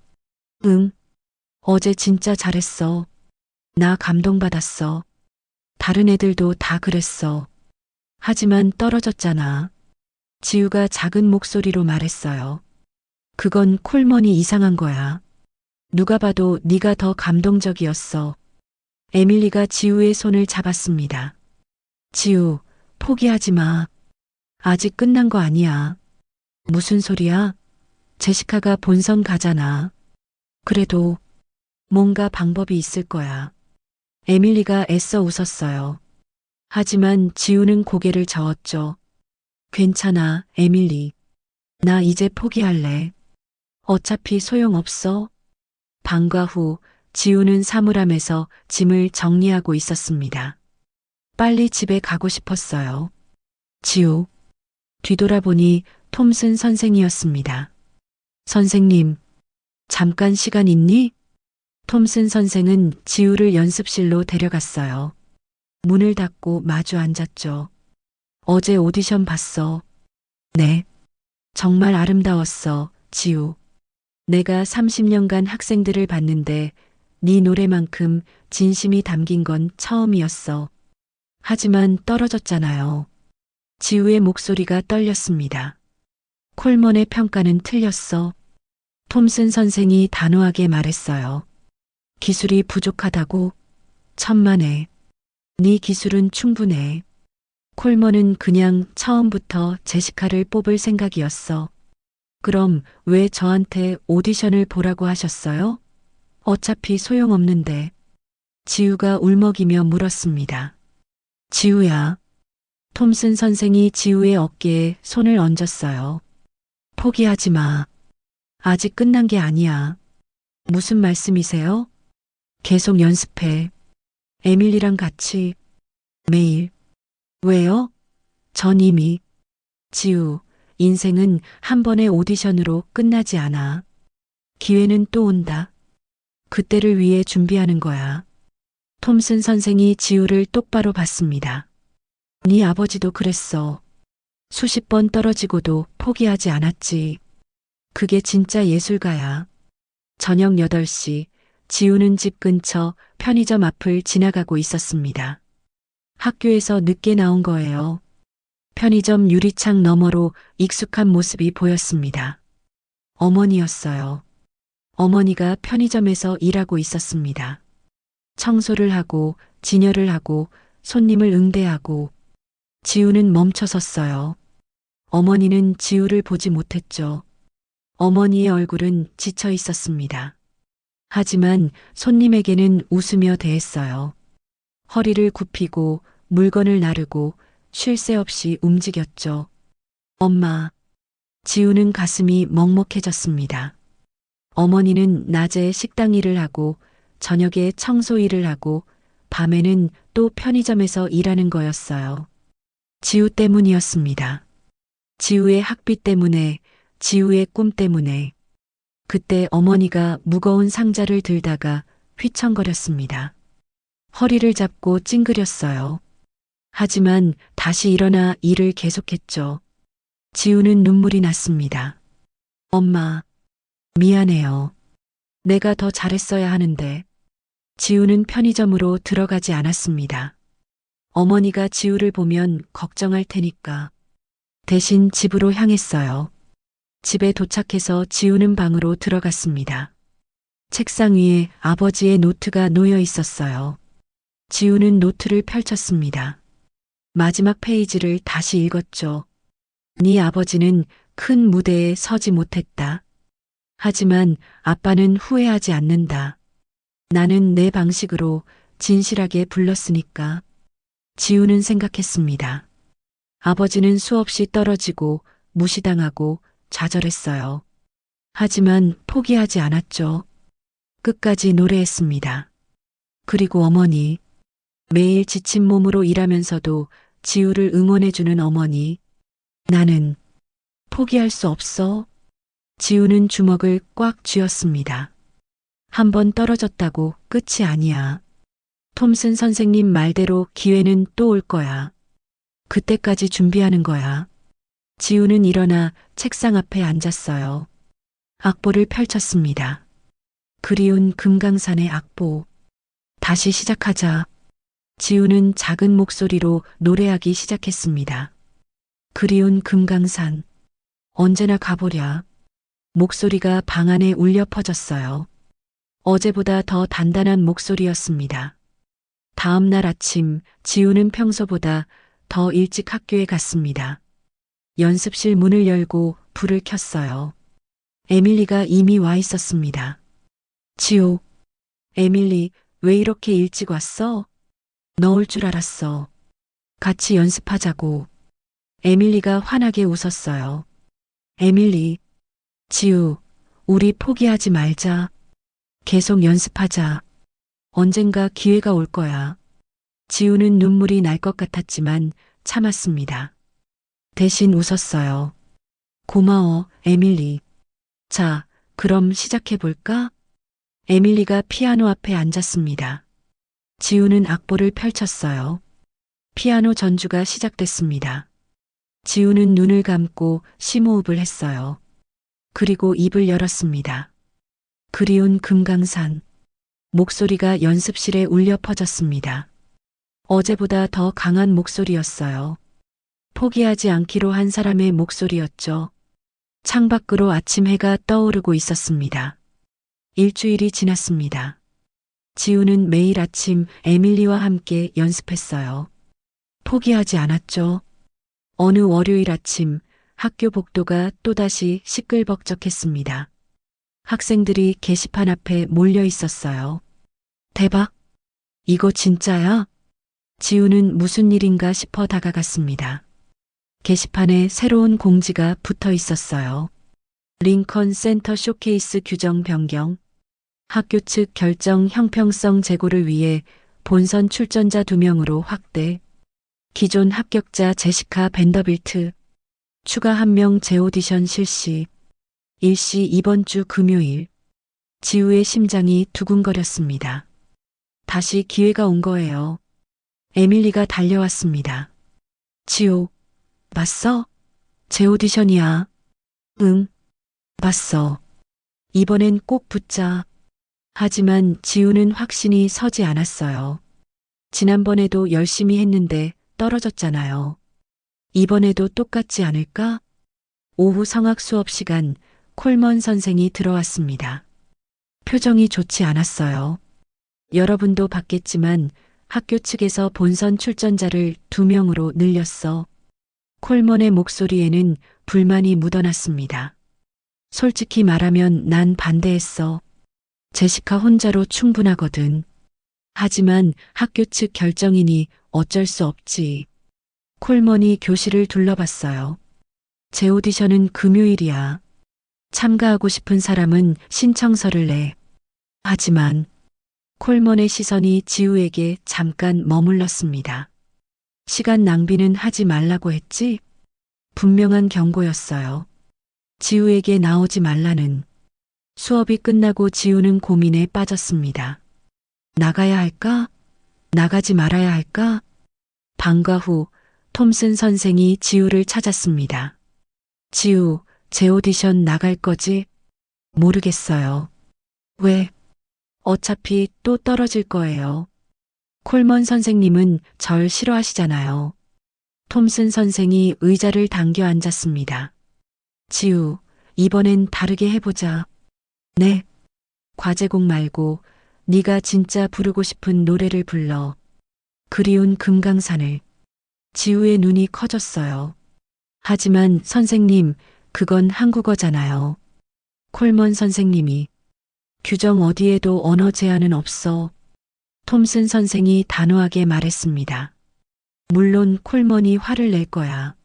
응. 어제 진짜 잘했어. 나 감동받았어. 다른 애들도 다 그랬어. 하지만 떨어졌잖아. 지우가 작은 목소리로 말했어요. 그건 콜먼이 이상한 거야. 누가 봐도 네가 더 감동적이었어. 에밀리가 지우의 손을 잡았습니다. 지우, 포기하지 마. 아직 끝난 거 아니야. 무슨 소리야? 제시카가 본선 가잖아. 그래도 뭔가 방법이 있을 거야. 에밀리가 애써 웃었어요. 하지만 지우는 고개를 저었죠. 괜찮아, 에밀리. 나 이제 포기할래. 어차피 소용없어. 방과 후 지우는 사물함에서 짐을 정리하고 있었습니다. 빨리 집에 가고 싶었어요. 지우. 뒤돌아보니 톰슨 선생이었습니다. 선생님, 잠깐 시간 있니? 톰슨 선생은 지우를 연습실로 데려갔어요. 문을 닫고 마주 앉았죠. 어제 오디션 봤어. 네. 정말 아름다웠어, 지우. 내가 30년간 학생들을 봤는데 네 노래만큼 진심이 담긴 건 처음이었어. 하지만 떨어졌잖아요. 지우의 목소리가 떨렸습니다. 콜먼의 평가는 틀렸어. 톰슨 선생이 단호하게 말했어요. 기술이 부족하다고? 천만에. 네 기술은 충분해. 콜먼은 그냥 처음부터 제시카를 뽑을 생각이었어. 그럼 왜 저한테 오디션을 보라고 하셨어요? 어차피 소용없는데. 지우가 울먹이며 물었습니다. 지우야. 톰슨 선생이 지우의 어깨에 손을 얹었어요. 포기하지 마. 아직 끝난 게 아니야. 무슨 말씀이세요? 계속 연습해. 에밀리랑 같이. 매일. 왜요? 전 이미. 지우, 인생은 한 번의 오디션으로 끝나지 않아. 기회는 또 온다. 그때를 위해 준비하는 거야. 톰슨 선생이 지우를 똑바로 봤습니다. 네 아버지도 그랬어. 수십 번 떨어지고도 포기하지 않았지. 그게 진짜 예술가야. 저녁 8시, 지우는 집 근처 편의점 앞을 지나가고 있었습니다. 학교에서 늦게 나온 거예요. 편의점 유리창 너머로 익숙한 모습이 보였습니다. 어머니였어요. 어머니가 편의점에서 일하고 있었습니다. 청소를 하고 진열을 하고 손님을 응대하고. 지우는 멈춰섰어요. 어머니는 지우를 보지 못했죠. 어머니의 얼굴은 지쳐 있었습니다. 하지만 손님에게는 웃으며 대했어요. 허리를 굽히고 물건을 나르고 쉴 새 없이 움직였죠. 엄마. 지우는 가슴이 먹먹해졌습니다. 어머니는 낮에 식당 일을 하고 저녁에 청소 일을 하고 밤에는 또 편의점에서 일하는 거였어요. 지우 때문이었습니다. 지우의 학비 때문에, 지우의 꿈 때문에. 그때 어머니가 무거운 상자를 들다가 휘청거렸습니다. 허리를 잡고 찡그렸어요. 하지만 다시 일어나 일을 계속했죠. 지우는 눈물이 났습니다. 엄마, 미안해요. 내가 더 잘했어야 하는데. 지우는 편의점으로 들어가지 않았습니다. 어머니가 지우를 보면 걱정할 테니까. 대신 집으로 향했어요. 집에 도착해서 지우는 방으로 들어갔습니다. 책상 위에 아버지의 노트가 놓여 있었어요. 지우는 노트를 펼쳤습니다. 마지막 페이지를 다시 읽었죠. 네 아버지는 큰 무대에 서지 못했다. 하지만 아빠는 후회하지 않는다. 나는 내 방식으로 진실하게 불렀으니까. 지우는 생각했습니다. 아버지는 수없이 떨어지고 무시당하고 좌절했어요. 하지만 포기하지 않았죠. 끝까지 노래했습니다. 그리고 어머니, 매일 지친 몸으로 일하면서도 지우를 응원해주는 어머니. 나는 포기할 수 없어. 지우는 주먹을 꽉 쥐었습니다. 한 번 떨어졌다고 끝이 아니야. 톰슨 선생님 말대로 기회는 또 올 거야. 그때까지 준비하는 거야. 지우는 일어나 책상 앞에 앉았어요. 악보를 펼쳤습니다. 그리운 금강산의 악보. 다시 시작하자. 지우는 작은 목소리로 노래하기 시작했습니다. 그리운 금강산. 언제나 가보랴. 목소리가 방 안에 울려 퍼졌어요. 어제보다 더 단단한 목소리였습니다. 다음 날 아침, 지우는 평소보다 더 일찍 학교에 갔습니다. 연습실 문을 열고 불을 켰어요. 에밀리가 이미 와 있었습니다. 지우, 에밀리, 왜 이렇게 일찍 왔어? 너 올 줄 알았어. 같이 연습하자고. 에밀리가 환하게 웃었어요. 에밀리, 지우, 우리 포기하지 말자. 계속 연습하자. 언젠가 기회가 올 거야. 지우는 눈물이 날 것 같았지만 참았습니다. 대신 웃었어요. 고마워, 에밀리. 자, 그럼 시작해볼까? 에밀리가 피아노 앞에 앉았습니다. 지우는 악보를 펼쳤어요. 피아노 전주가 시작됐습니다. 지우는 눈을 감고 심호흡을 했어요. 그리고 입을 열었습니다. 그리운 금강산. 목소리가 연습실에 울려 퍼졌습니다. 어제보다 더 강한 목소리였어요. 포기하지 않기로 한 사람의 목소리였죠. 창밖으로 아침 해가 떠오르고 있었습니다. 일주일이 지났습니다. 지우는 매일 아침 에밀리와 함께 연습했어요. 포기하지 않았죠. 어느 월요일 아침 학교 복도가 또다시 시끌벅적했습니다. 학생들이 게시판 앞에 몰려 있었어요. 대박! 이거 진짜야? 지우는 무슨 일인가 싶어 다가갔습니다. 게시판에 새로운 공지가 붙어 있었어요. 링컨 센터 쇼케이스 규정 변경. 학교 측 결정 형평성 제고를 위해 본선 출전자 2명으로 확대. 기존 합격자 제시카 벤더빌트. 추가 1명 재오디션 실시. 일시 이번 주 금요일. 지우의 심장이 두근거렸습니다. 다시 기회가 온 거예요. 에밀리가 달려왔습니다. 지우, 봤어? 재오디션이야. 응, 봤어. 이번엔 꼭 붙자. 하지만 지우는 확신이 서지 않았어요. 지난번에도 열심히 했는데 떨어졌잖아요. 이번에도 똑같지 않을까? 오후 성악 수업 시간 콜먼 선생이 들어왔습니다. 표정이 좋지 않았어요. 여러분도 봤겠지만 학교 측에서 본선 출전자를 2명으로 늘렸어. 콜먼의 목소리에는 불만이 묻어났습니다. 솔직히 말하면 난 반대했어. 제시카 혼자로 충분하거든. 하지만 학교 측 결정이니 어쩔 수 없지. 콜먼이 교실을 둘러봤어요. 재 오디션은 금요일이야. 참가하고 싶은 사람은 신청서를 내. 하지만 콜먼의 시선이 지우에게 잠깐 머물렀습니다. 시간 낭비는 하지 말라고 했지? 분명한 경고였어요. 지우에게 나오지 말라는. 수업이 끝나고 지우는 고민에 빠졌습니다. 나가야 할까? 나가지 말아야 할까? 방과 후 톰슨 선생이 지우를 찾았습니다. 지우, 재 오디션 나갈 거지? 모르겠어요. 왜? 어차피 또 떨어질 거예요. 콜먼 선생님은 절 싫어하시잖아요. 톰슨 선생이 의자를 당겨 앉았습니다. 지우, 이번엔 다르게 해보자. 네. 과제곡 말고 네가 진짜 부르고 싶은 노래를 불러. 그리운 금강산을. 지우의 눈이 커졌어요. 하지만 선생님, 그건 한국어잖아요. 콜먼 선생님이. 규정 어디에도 언어 제한은 없어. 톰슨 선생이 단호하게 말했습니다. 물론 콜먼이 화를 낼 거야.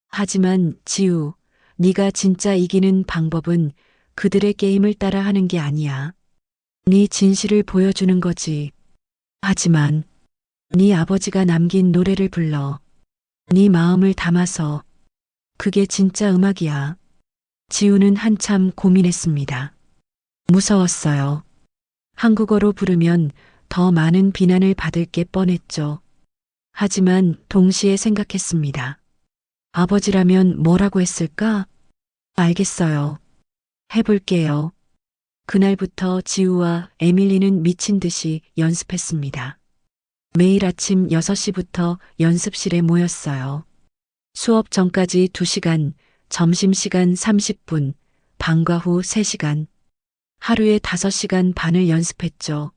하지만 지우, 네가 진짜 이기는 방법은 그들의 게임을 따라 하는 게 아니야. 네 진실을 보여주는 거지. 하지만 네 아버지가 남긴 노래를 불러. 네 마음을 담아서. 그게 진짜 음악이야. 지우는 한참 고민했습니다. 무서웠어요. 한국어로 부르면 더 많은 비난을 받을 게 뻔했죠. 하지만 동시에 생각했습니다. 아버지라면 뭐라고 했을까? 알겠어요. 해볼게요. 그날부터 지우와 에밀리는 미친 듯이 연습했습니다. 매일 아침 6시부터 연습실에 모였어요. 수업 전까지 2시간, 점심시간 30분, 방과 후 3시간. 하루에 5시간 반을 연습했죠.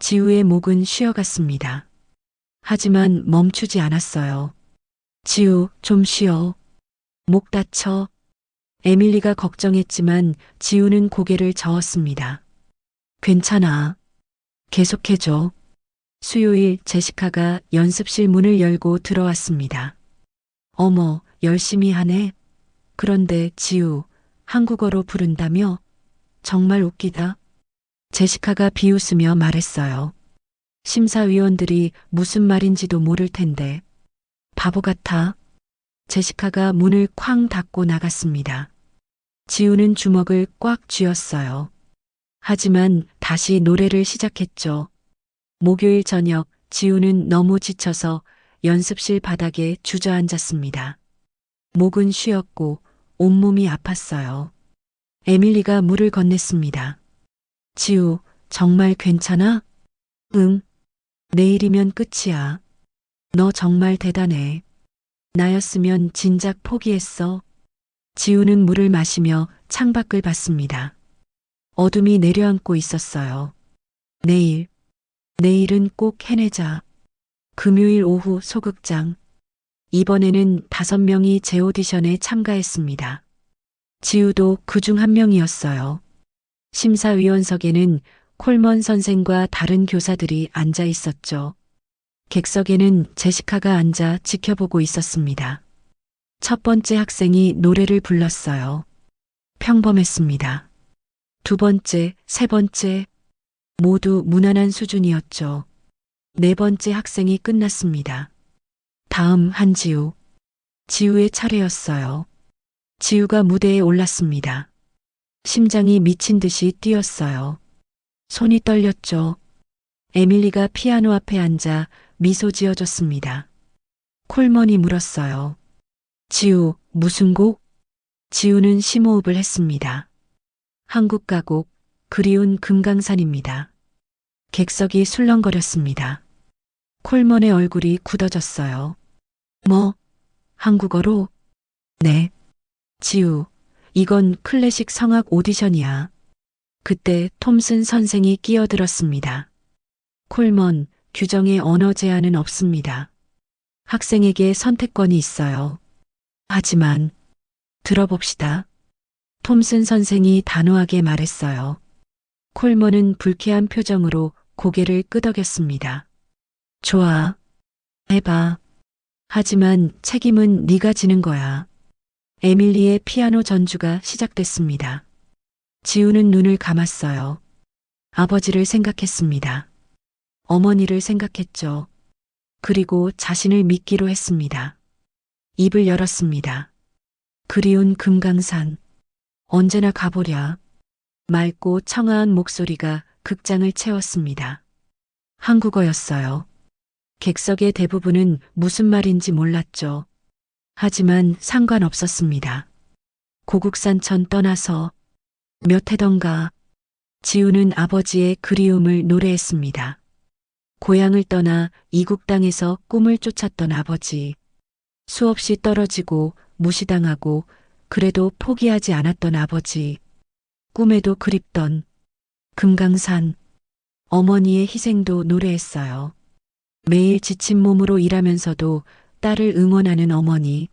지우의 목은 쉬어갔습니다. 하지만 멈추지 않았어요. 지우, 좀 쉬어. 목 다쳐. 에밀리가 걱정했지만 지우는 고개를 저었습니다. 괜찮아. 계속해줘. 수요일 제시카가 연습실 문을 열고 들어왔습니다. 어머, 열심히 하네. 그런데 지우, 한국어로 부른다며? 정말 웃기다. 제시카가 비웃으며 말했어요. 심사위원들이 무슨 말인지도 모를 텐데. 바보 같아. 제시카가 문을 쾅 닫고 나갔습니다. 지우는 주먹을 꽉 쥐었어요. 하지만 다시 노래를 시작했죠. 목요일 저녁 지우는 너무 지쳐서 연습실 바닥에 주저앉았습니다. 목은 쉬었고 온몸이 아팠어요. 에밀리가 물을 건넸습니다. 지우, 정말 괜찮아? 응. 내일이면 끝이야. 너 정말 대단해. 나였으면 진작 포기했어. 지우는 물을 마시며 창밖을 봤습니다. 어둠이 내려앉고 있었어요. 내일은 꼭 해내자. 금요일 오후 소극장. 이번에는 5명이 재오디션에 참가했습니다. 지우도 그중 한 명이었어요. 심사위원석에는 콜먼 선생과 다른 교사들이 앉아 있었죠. 객석에는 제시카가 앉아 지켜보고 있었습니다. 첫 번째 학생이 노래를 불렀어요. 평범했습니다. 두 번째, 세 번째, 모두 무난한 수준이었죠. 네 번째 학생이 끝났습니다. 다음 한지우. 지우의 차례였어요. 지우가 무대에 올랐습니다. 심장이 미친 듯이 뛰었어요. 손이 떨렸죠. 에밀리가 피아노 앞에 앉아 미소 지어줬습니다. 콜먼이 물었어요. 지우, 무슨 곡? 지우는 심호흡을 했습니다. 한국 가곡, 그리운 금강산입니다. 객석이 술렁거렸습니다. 콜먼의 얼굴이 굳어졌어요. 뭐? 한국어로? 네. 지우, 이건 클래식 성악 오디션이야. 그때 톰슨 선생이 끼어들었습니다. 콜먼, 규정에 언어 제한은 없습니다. 학생에게 선택권이 있어요. 하지만, 들어봅시다. 톰슨 선생이 단호하게 말했어요. 콜먼은 불쾌한 표정으로 고개를 끄덕였습니다. 좋아. 해봐. 하지만 책임은 네가 지는 거야. 에밀리의 피아노 전주가 시작됐습니다. 지우는 눈을 감았어요. 아버지를 생각했습니다. 어머니를 생각했죠. 그리고 자신을 믿기로 했습니다. 입을 열었습니다. 그리운 금강산. 언제나 가보랴. 맑고 청아한 목소리가 극장을 채웠습니다. 한국어였어요. 객석의 대부분은 무슨 말인지 몰랐죠. 하지만 상관없었습니다. 고국산천 떠나서 몇 해던가 지우는 아버지의 그리움을 노래했습니다. 고향을 떠나 이국 땅에서 꿈을 쫓았던 아버지. 수없이 떨어지고 무시당하고 그래도 포기하지 않았던 아버지. 꿈에도 그립던 금강산. 어머니의 희생도 노래했어요. 매일 지친 몸으로 일하면서도 딸을 응원하는 어머니.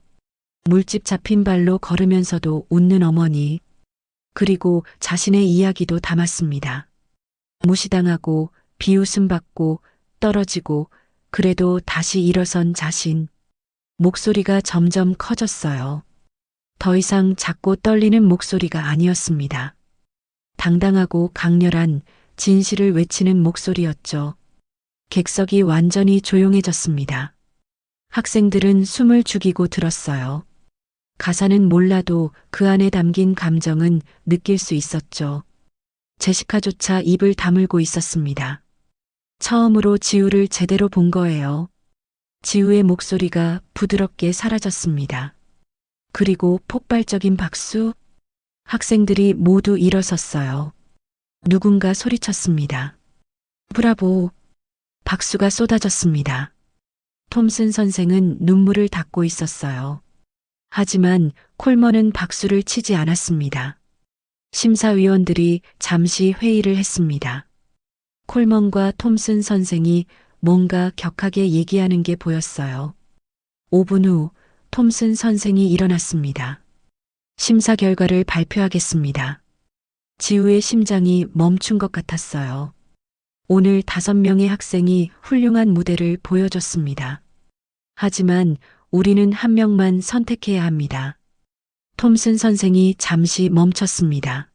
물집 잡힌 발로 걸으면서도 웃는 어머니. 그리고 자신의 이야기도 담았습니다. 무시당하고 비웃음 받고 떨어지고 그래도 다시 일어선 자신. 목소리가 점점 커졌어요. 더 이상 작고 떨리는 목소리가 아니었습니다. 당당하고 강렬한 진실을 외치는 목소리였죠. 객석이 완전히 조용해졌습니다. 학생들은 숨을 죽이고 들었어요. 가사는 몰라도 그 안에 담긴 감정은 느낄 수 있었죠. 제시카조차 입을 다물고 있었습니다. 처음으로 지우를 제대로 본 거예요. 지우의 목소리가 부드럽게 사라졌습니다. 그리고 폭발적인 박수. 학생들이 모두 일어섰어요. 누군가 소리쳤습니다. 브라보. 박수가 쏟아졌습니다. 톰슨 선생은 눈물을 닦고 있었어요. 하지만 콜먼은 박수를 치지 않았습니다. 심사위원들이 잠시 회의를 했습니다. 콜먼과 톰슨 선생이 뭔가 격하게 얘기하는 게 보였어요. 5분 후 톰슨 선생이 일어났습니다. 심사 결과를 발표하겠습니다. 지우의 심장이 멈춘 것 같았어요. 오늘 5명의 학생이 훌륭한 무대를 보여줬습니다. 하지만 우리는 한 명만 선택해야 합니다. 톰슨 선생이 잠시 멈췄습니다.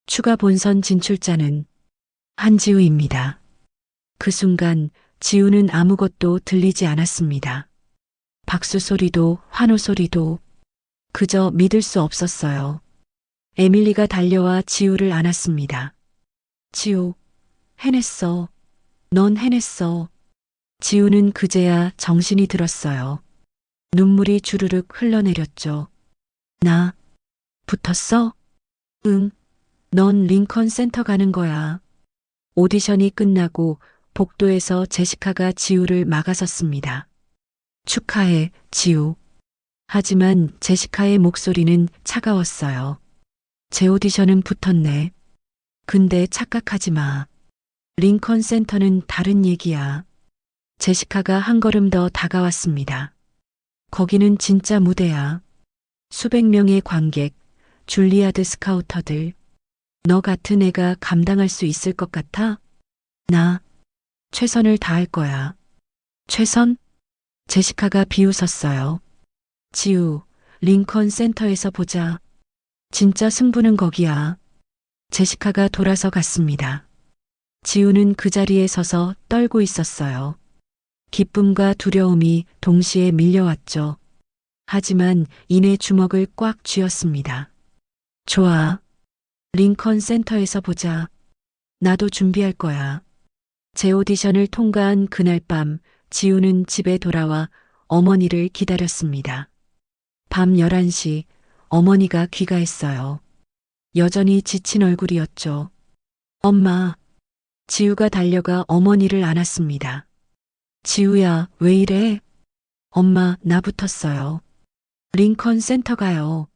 추가 본선 진출자는 한지우입니다. 그 순간 지우는 아무것도 들리지 않았습니다. 박수 소리도 환호 소리도 그저 믿을 수 없었어요. 에밀리가 달려와 지우를 안았습니다. 지우, 해냈어. 넌 해냈어. 지우는 그제야 정신이 들었어요. 눈물이 주르륵 흘러내렸죠. 나 붙었어? 응. 넌 링컨 센터 가는 거야. 오디션이 끝나고 복도에서 제시카가 지우를 막아섰습니다. 축하해, 지우. 하지만 제시카의 목소리는 차가웠어요. 제 오디션은 붙었네. 근데 착각하지 마. 링컨 센터는 다른 얘기야. 제시카가 한 걸음 더 다가왔습니다. 거기는 진짜 무대야. 수백 명의 관객, 줄리아드 스카우터들. 너 같은 애가 감당할 수 있을 것 같아? 나 최선을 다할 거야. 최선? 제시카가 비웃었어요. 지우, 링컨 센터에서 보자. 진짜 승부는 거기야. 제시카가 돌아서 갔습니다. 지우는 그 자리에 서서 떨고 있었어요. 기쁨과 두려움이 동시에 밀려왔죠. 하지만 이내 주먹을 꽉 쥐었습니다. 좋아. 링컨 센터에서 보자. 나도 준비할 거야. 제 오디션을 통과한 그날 밤 지우는 집에 돌아와 어머니를 기다렸습니다. 밤 11시 어머니가 귀가했어요. 여전히 지친 얼굴이었죠. 엄마. 지우가 달려가 어머니를 안았습니다. 지우야, 왜 이래? 엄마, 나 붙었어요. 링컨 센터 가요.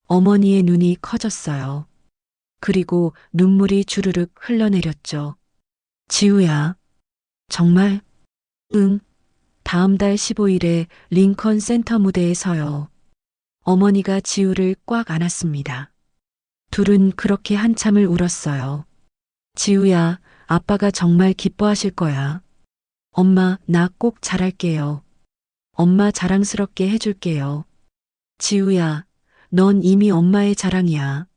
어머니의 눈이 커졌어요. 그리고 눈물이 주르륵 흘러내렸죠. 지우야. 정말? 응. 다음 달 15일에 링컨 센터 무대에 서요. 어머니가 지우를 꽉 안았습니다. 둘은 그렇게 한참을 울었어요. 지우야, 아빠가 정말 기뻐하실 거야. 엄마, 나 꼭 잘할게요. 엄마 자랑스럽게 해줄게요. 지우야, 넌 이미 엄마의 자랑이야.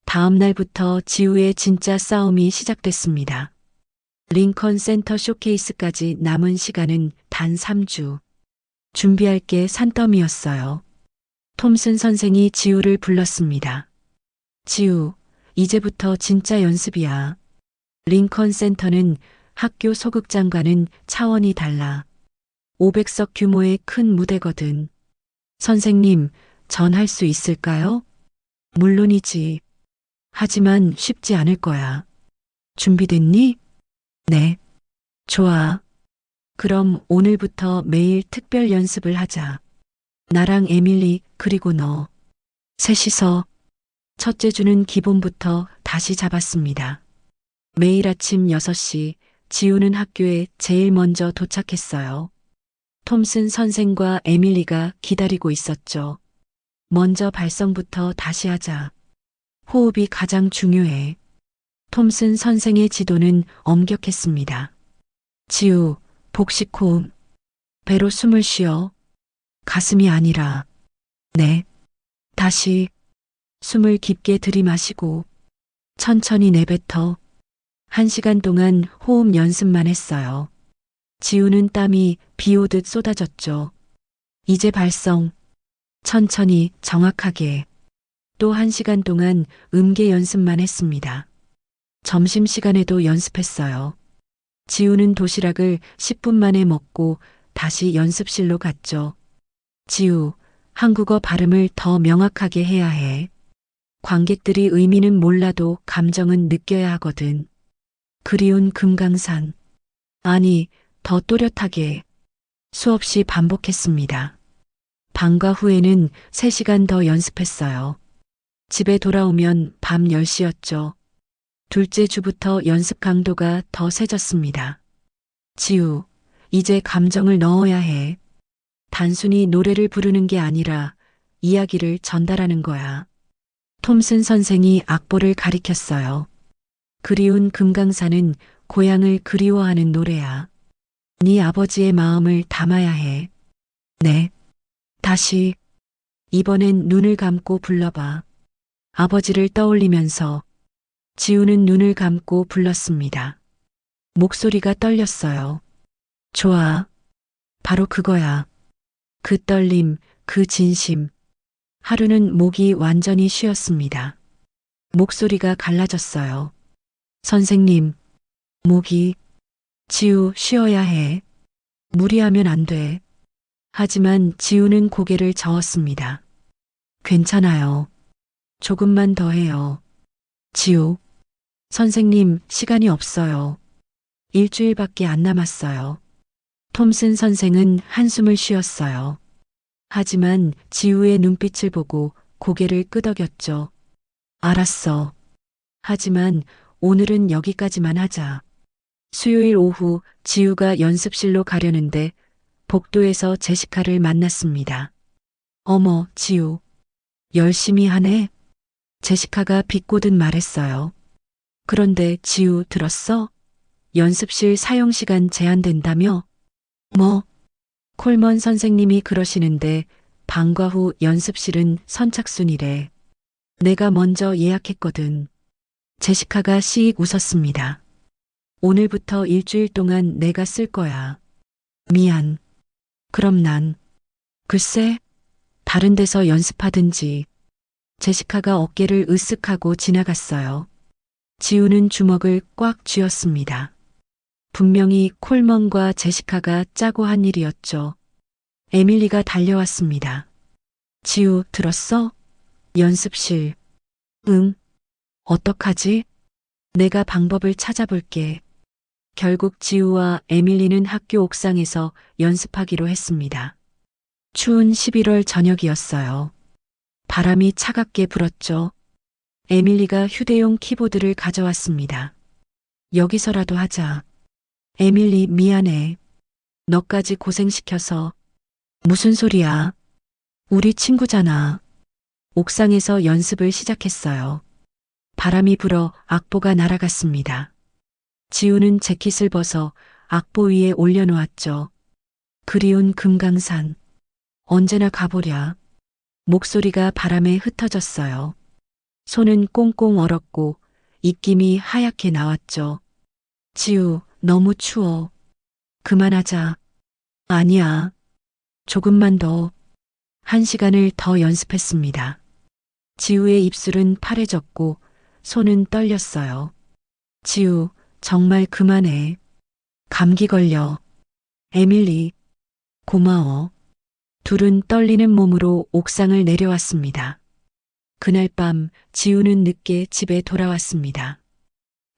다음 날부터 지우의 진짜 싸움이 시작됐습니다. 링컨 센터 쇼케이스까지 남은 시간은 단 3주. 준비할 게 산더미였어요. 톰슨 선생이 지우를 불렀습니다. 지우, 이제부터 진짜 연습이야. 링컨 센터는 학교 소극장과는 차원이 달라. 500석 규모의 큰 무대거든. 선생님, 전 할 수 있을까요? 물론이지. 하지만 쉽지 않을 거야. 준비됐니? 네. 좋아. 그럼 오늘부터 매일 특별 연습을 하자. 나랑 에밀리, 그리고 너. 셋이서 첫째 주는 기본부터 다시 잡았습니다. 매일 아침 6시 지우는 학교에 제일 먼저 도착했어요. 톰슨 선생과 에밀리가 기다리고 있었죠. 먼저 발성부터 다시 하자. 호흡이 가장 중요해. 톰슨 선생의 지도는 엄격했습니다. 지우, 복식 호흡. 배로 숨을 쉬어. 가슴이 아니라. 네. 다시 숨을 깊게 들이마시고 천천히 내뱉어. 1시간 동안 호흡 연습만 했어요. 지우는 땀이 비 오듯 쏟아졌죠. 이제 발성. 천천히 정확하게. 또 1시간 동안 음계 연습만 했습니다. 점심시간에도 연습했어요. 지우는 도시락을 10분 만에 먹고 다시 연습실로 갔죠. 지우, 한국어 발음을 더 명확하게 해야 해. 관객들이 의미는 몰라도 감정은 느껴야 하거든. 그리운 금강산. 아니, 더 또렷하게. 수없이 반복했습니다. 방과 후에는 3시간 더 연습했어요. 집에 돌아오면 밤 10시였죠. 둘째 주부터 연습 강도가 더 세졌습니다. 지우, 이제 감정을 넣어야 해. 단순히 노래를 부르는 게 아니라 이야기를 전달하는 거야. 톰슨 선생이 악보를 가리켰어요. 그리운 금강산은 고향을 그리워하는 노래야. 네 아버지의 마음을 담아야 해. 네. 다시. 이번엔 눈을 감고 불러봐. 아버지를 떠올리면서 지우는 눈을 감고 불렀습니다. 목소리가 떨렸어요. 좋아. 바로 그거야. 그 떨림, 그 진심. 하루는 목이 완전히 쉬었습니다. 목소리가 갈라졌어요. 선생님, 목이. 지우, 쉬어야 해. 무리하면 안 돼. 하지만 지우는 고개를 저었습니다. 괜찮아요. 조금만 더 해요. 지우. 선생님, 시간이 없어요. 일주일밖에 안 남았어요. 톰슨 선생은 한숨을 쉬었어요. 하지만 지우의 눈빛을 보고 고개를 끄덕였죠. 알았어. 하지만 오늘은 여기까지만 하자. 수요일 오후 지우가 연습실로 가려는데 복도에서 제시카를 만났습니다. 어머, 지우. 열심히 하네? 제시카가 비꼬듯 말했어요. 그런데 지우 들었어? 연습실 사용시간 제한된다며? 뭐? 콜먼 선생님이 그러시는데 방과 후 연습실은 선착순이래. 내가 먼저 예약했거든. 제시카가 씩 웃었습니다. 오늘부터 일주일 동안 내가 쓸 거야. 미안. 그럼 난. 글쎄, 다른 데서 연습하든지. 제시카가 어깨를 으쓱하고 지나갔어요. 지우는 주먹을 꽉 쥐었습니다. 분명히 콜먼과 제시카가 짜고 한 일이었죠. 에밀리가 달려왔습니다. 지우, 들었어? 연습실. 응. 어떡하지? 내가 방법을 찾아볼게. 결국 지우와 에밀리는 학교 옥상에서 연습하기로 했습니다. 추운 11월 저녁이었어요. 바람이 차갑게 불었죠. 에밀리가 휴대용 키보드를 가져왔습니다. 여기서라도 하자. 에밀리, 미안해. 너까지 고생시켜서. 무슨 소리야? 우리 친구잖아. 옥상에서 연습을 시작했어요. 바람이 불어 악보가 날아갔습니다. 지우는 재킷을 벗어 악보 위에 올려놓았죠. 그리운 금강산. 언제나 가보랴. 목소리가 바람에 흩어졌어요. 손은 꽁꽁 얼었고 입김이 하얗게 나왔죠. 지우, 너무 추워. 그만하자. 아니야. 조금만 더. 1시간을 더 연습했습니다. 지우의 입술은 파래졌고 손은 떨렸어요. 지우, 정말 그만해. 감기 걸려. 에밀리, 고마워. 둘은 떨리는 몸으로 옥상을 내려왔습니다. 그날 밤 지우는 늦게 집에 돌아왔습니다.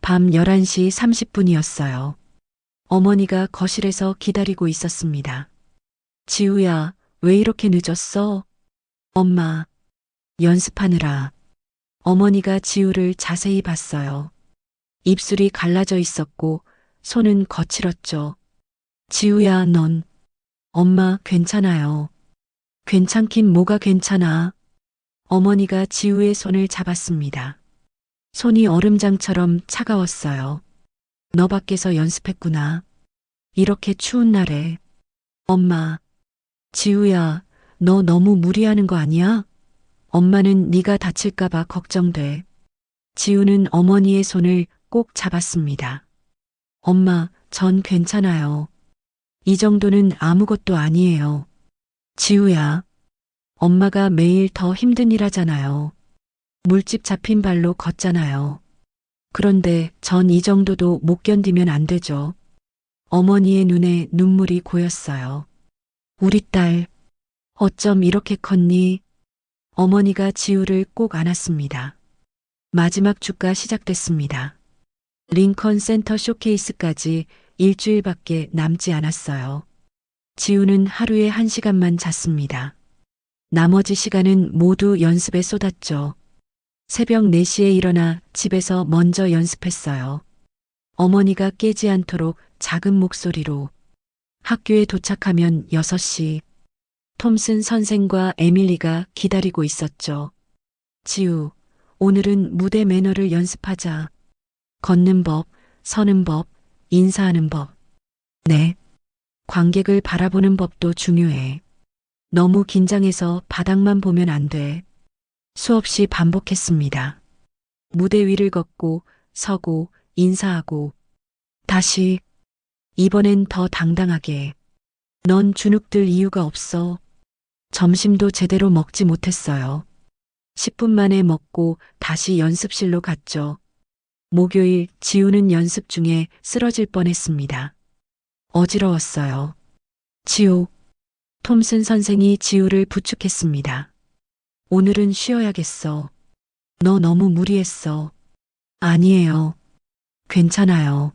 밤 11시 30분이었어요. 어머니가 거실에서 기다리고 있었습니다. 지우야, 왜 이렇게 늦었어? 엄마, 연습하느라. 어머니가 지우를 자세히 봤어요. 입술이 갈라져 있었고 손은 거칠었죠. 지우야, 넌. 엄마, 괜찮아요. 괜찮긴 뭐가 괜찮아. 어머니가 지우의 손을 잡았습니다. 손이 얼음장처럼 차가웠어요. 너 밖에서 연습했구나. 이렇게 추운 날에. 엄마, 지우야, 너 너무 무리하는 거 아니야? 엄마는 네가 다칠까봐 걱정돼. 지우는 어머니의 손을 꼭 잡았습니다. 엄마, 전 괜찮아요. 이 정도는 아무것도 아니에요. 지우야, 엄마가 매일 더 힘든 일 하잖아요. 물집 잡힌 발로 걷잖아요. 그런데 전 이 정도도 못 견디면 안 되죠. 어머니의 눈에 눈물이 고였어요. 우리 딸, 어쩜 이렇게 컸니? 어머니가 지우를 꼭 안았습니다. 마지막 주가 시작됐습니다. 링컨 센터 쇼케이스까지 일주일밖에 남지 않았어요. 지우는 하루에 1시간만 잤습니다. 나머지 시간은 모두 연습에 쏟았죠. 새벽 4시에 일어나 집에서 먼저 연습했어요. 어머니가 깨지 않도록 작은 목소리로. 학교에 도착하면 6시. 톰슨 선생과 에밀리가 기다리고 있었죠. 지우, 오늘은 무대 매너를 연습하자. 걷는 법, 서는 법, 인사하는 법. 네. 관객을 바라보는 법도 중요해. 너무 긴장해서 바닥만 보면 안 돼. 수없이 반복했습니다. 무대 위를 걷고, 서고, 인사하고. 다시. 이번엔 더 당당하게. 넌 주눅들 이유가 없어. 점심도 제대로 먹지 못했어요. 10분 만에 먹고 다시 연습실로 갔죠. 목요일 지우는 연습 중에 쓰러질 뻔했습니다. 어지러웠어요. 지우. 톰슨 선생이 지우를 부축했습니다. 오늘은 쉬어야겠어. 너 너무 무리했어. 아니에요. 괜찮아요.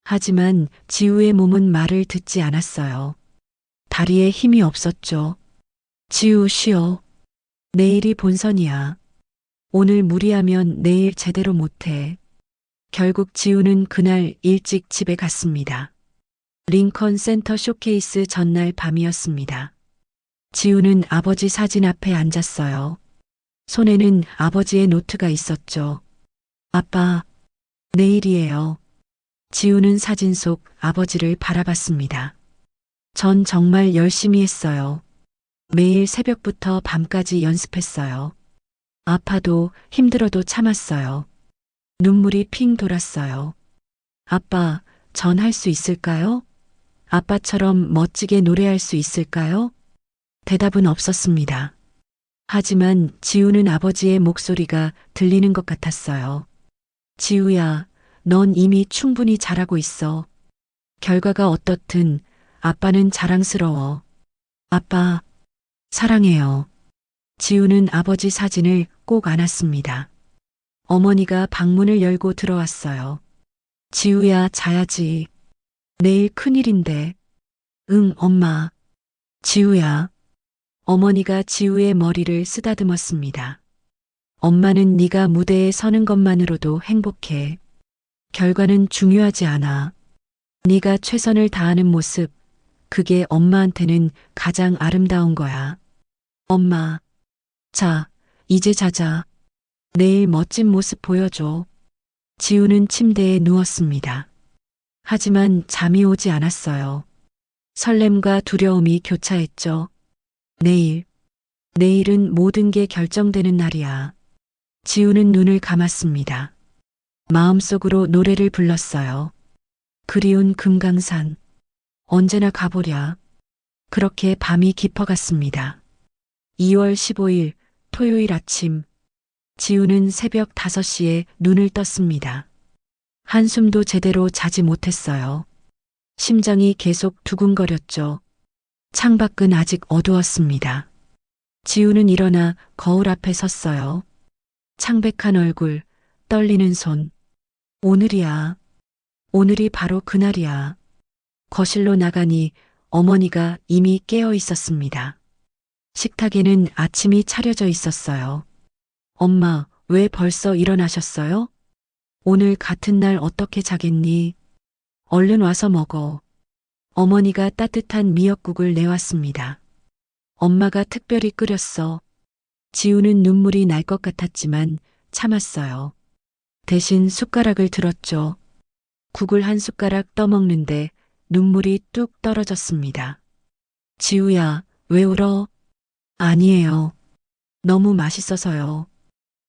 하지만 지우의 몸은 말을 듣지 않았어요. 다리에 힘이 없었죠. 지우, 쉬어. 내일이 본선이야. 오늘 무리하면 내일 제대로 못해. 결국 지우는 그날 일찍 집에 갔습니다. 링컨 센터 쇼케이스 전날 밤이었습니다. 지우는 아버지 사진 앞에 앉았어요. 손에는 아버지의 노트가 있었죠. 아빠, 내일이에요. 지우는 사진 속 아버지를 바라봤습니다. 전 정말 열심히 했어요. 매일 새벽부터 밤까지 연습했어요. 아파도 힘들어도 참았어요. 눈물이 핑 돌았어요. 아빠, 전 할 수 있을까요? 아빠처럼 멋지게 노래할 수 있을까요? 대답은 없었습니다. 하지만 지우는 아버지의 목소리가 들리는 것 같았어요. 지우야, 넌 이미 충분히 잘하고 있어. 결과가 어떻든 아빠는 자랑스러워. 아빠, 사랑해요. 지우는 아버지 사진을 꼭 안았습니다. 어머니가 방문을 열고 들어왔어요. 지우야, 자야지. 내일 큰일인데. 응, 엄마. 지우야. 어머니가 지우의 머리를 쓰다듬었습니다. 엄마는 네가 무대에 서는 것만으로도 행복해. 결과는 중요하지 않아. 네가 최선을 다하는 모습, 그게 엄마한테는 가장 아름다운 거야. 엄마. 자, 이제 자자. 내일 멋진 모습 보여줘. 지우는 침대에 누웠습니다. 하지만 잠이 오지 않았어요. 설렘과 두려움이 교차했죠. 내일은 모든 게 결정되는 날이야. 지우는 눈을 감았습니다. 마음속으로 노래를 불렀어요. 그리운 금강산. 언제나 가보랴. 그렇게 밤이 깊어갔습니다. 2월 15일 토요일 아침. 지우는 새벽 5시에 눈을 떴습니다. 한숨도 제대로 자지 못했어요. 심장이 계속 두근거렸죠. 창밖은 아직 어두웠습니다. 지우는 일어나 거울 앞에 섰어요. 창백한 얼굴, 떨리는 손. 오늘이야. 오늘이 바로 그날이야. 거실로 나가니 어머니가 이미 깨어 있었습니다. 식탁에는 아침이 차려져 있었어요. 엄마, 왜 벌써 일어나셨어요? 오늘 같은 날 어떻게 자겠니? 얼른 와서 먹어. 어머니가 따뜻한 미역국을 내왔습니다. 엄마가 특별히 끓였어. 지우는 눈물이 날 것 같았지만 참았어요. 대신 숟가락을 들었죠. 국을 한 숟가락 떠먹는데 눈물이 뚝 떨어졌습니다. 지우야, 왜 울어? 아니에요. 너무 맛있어서요.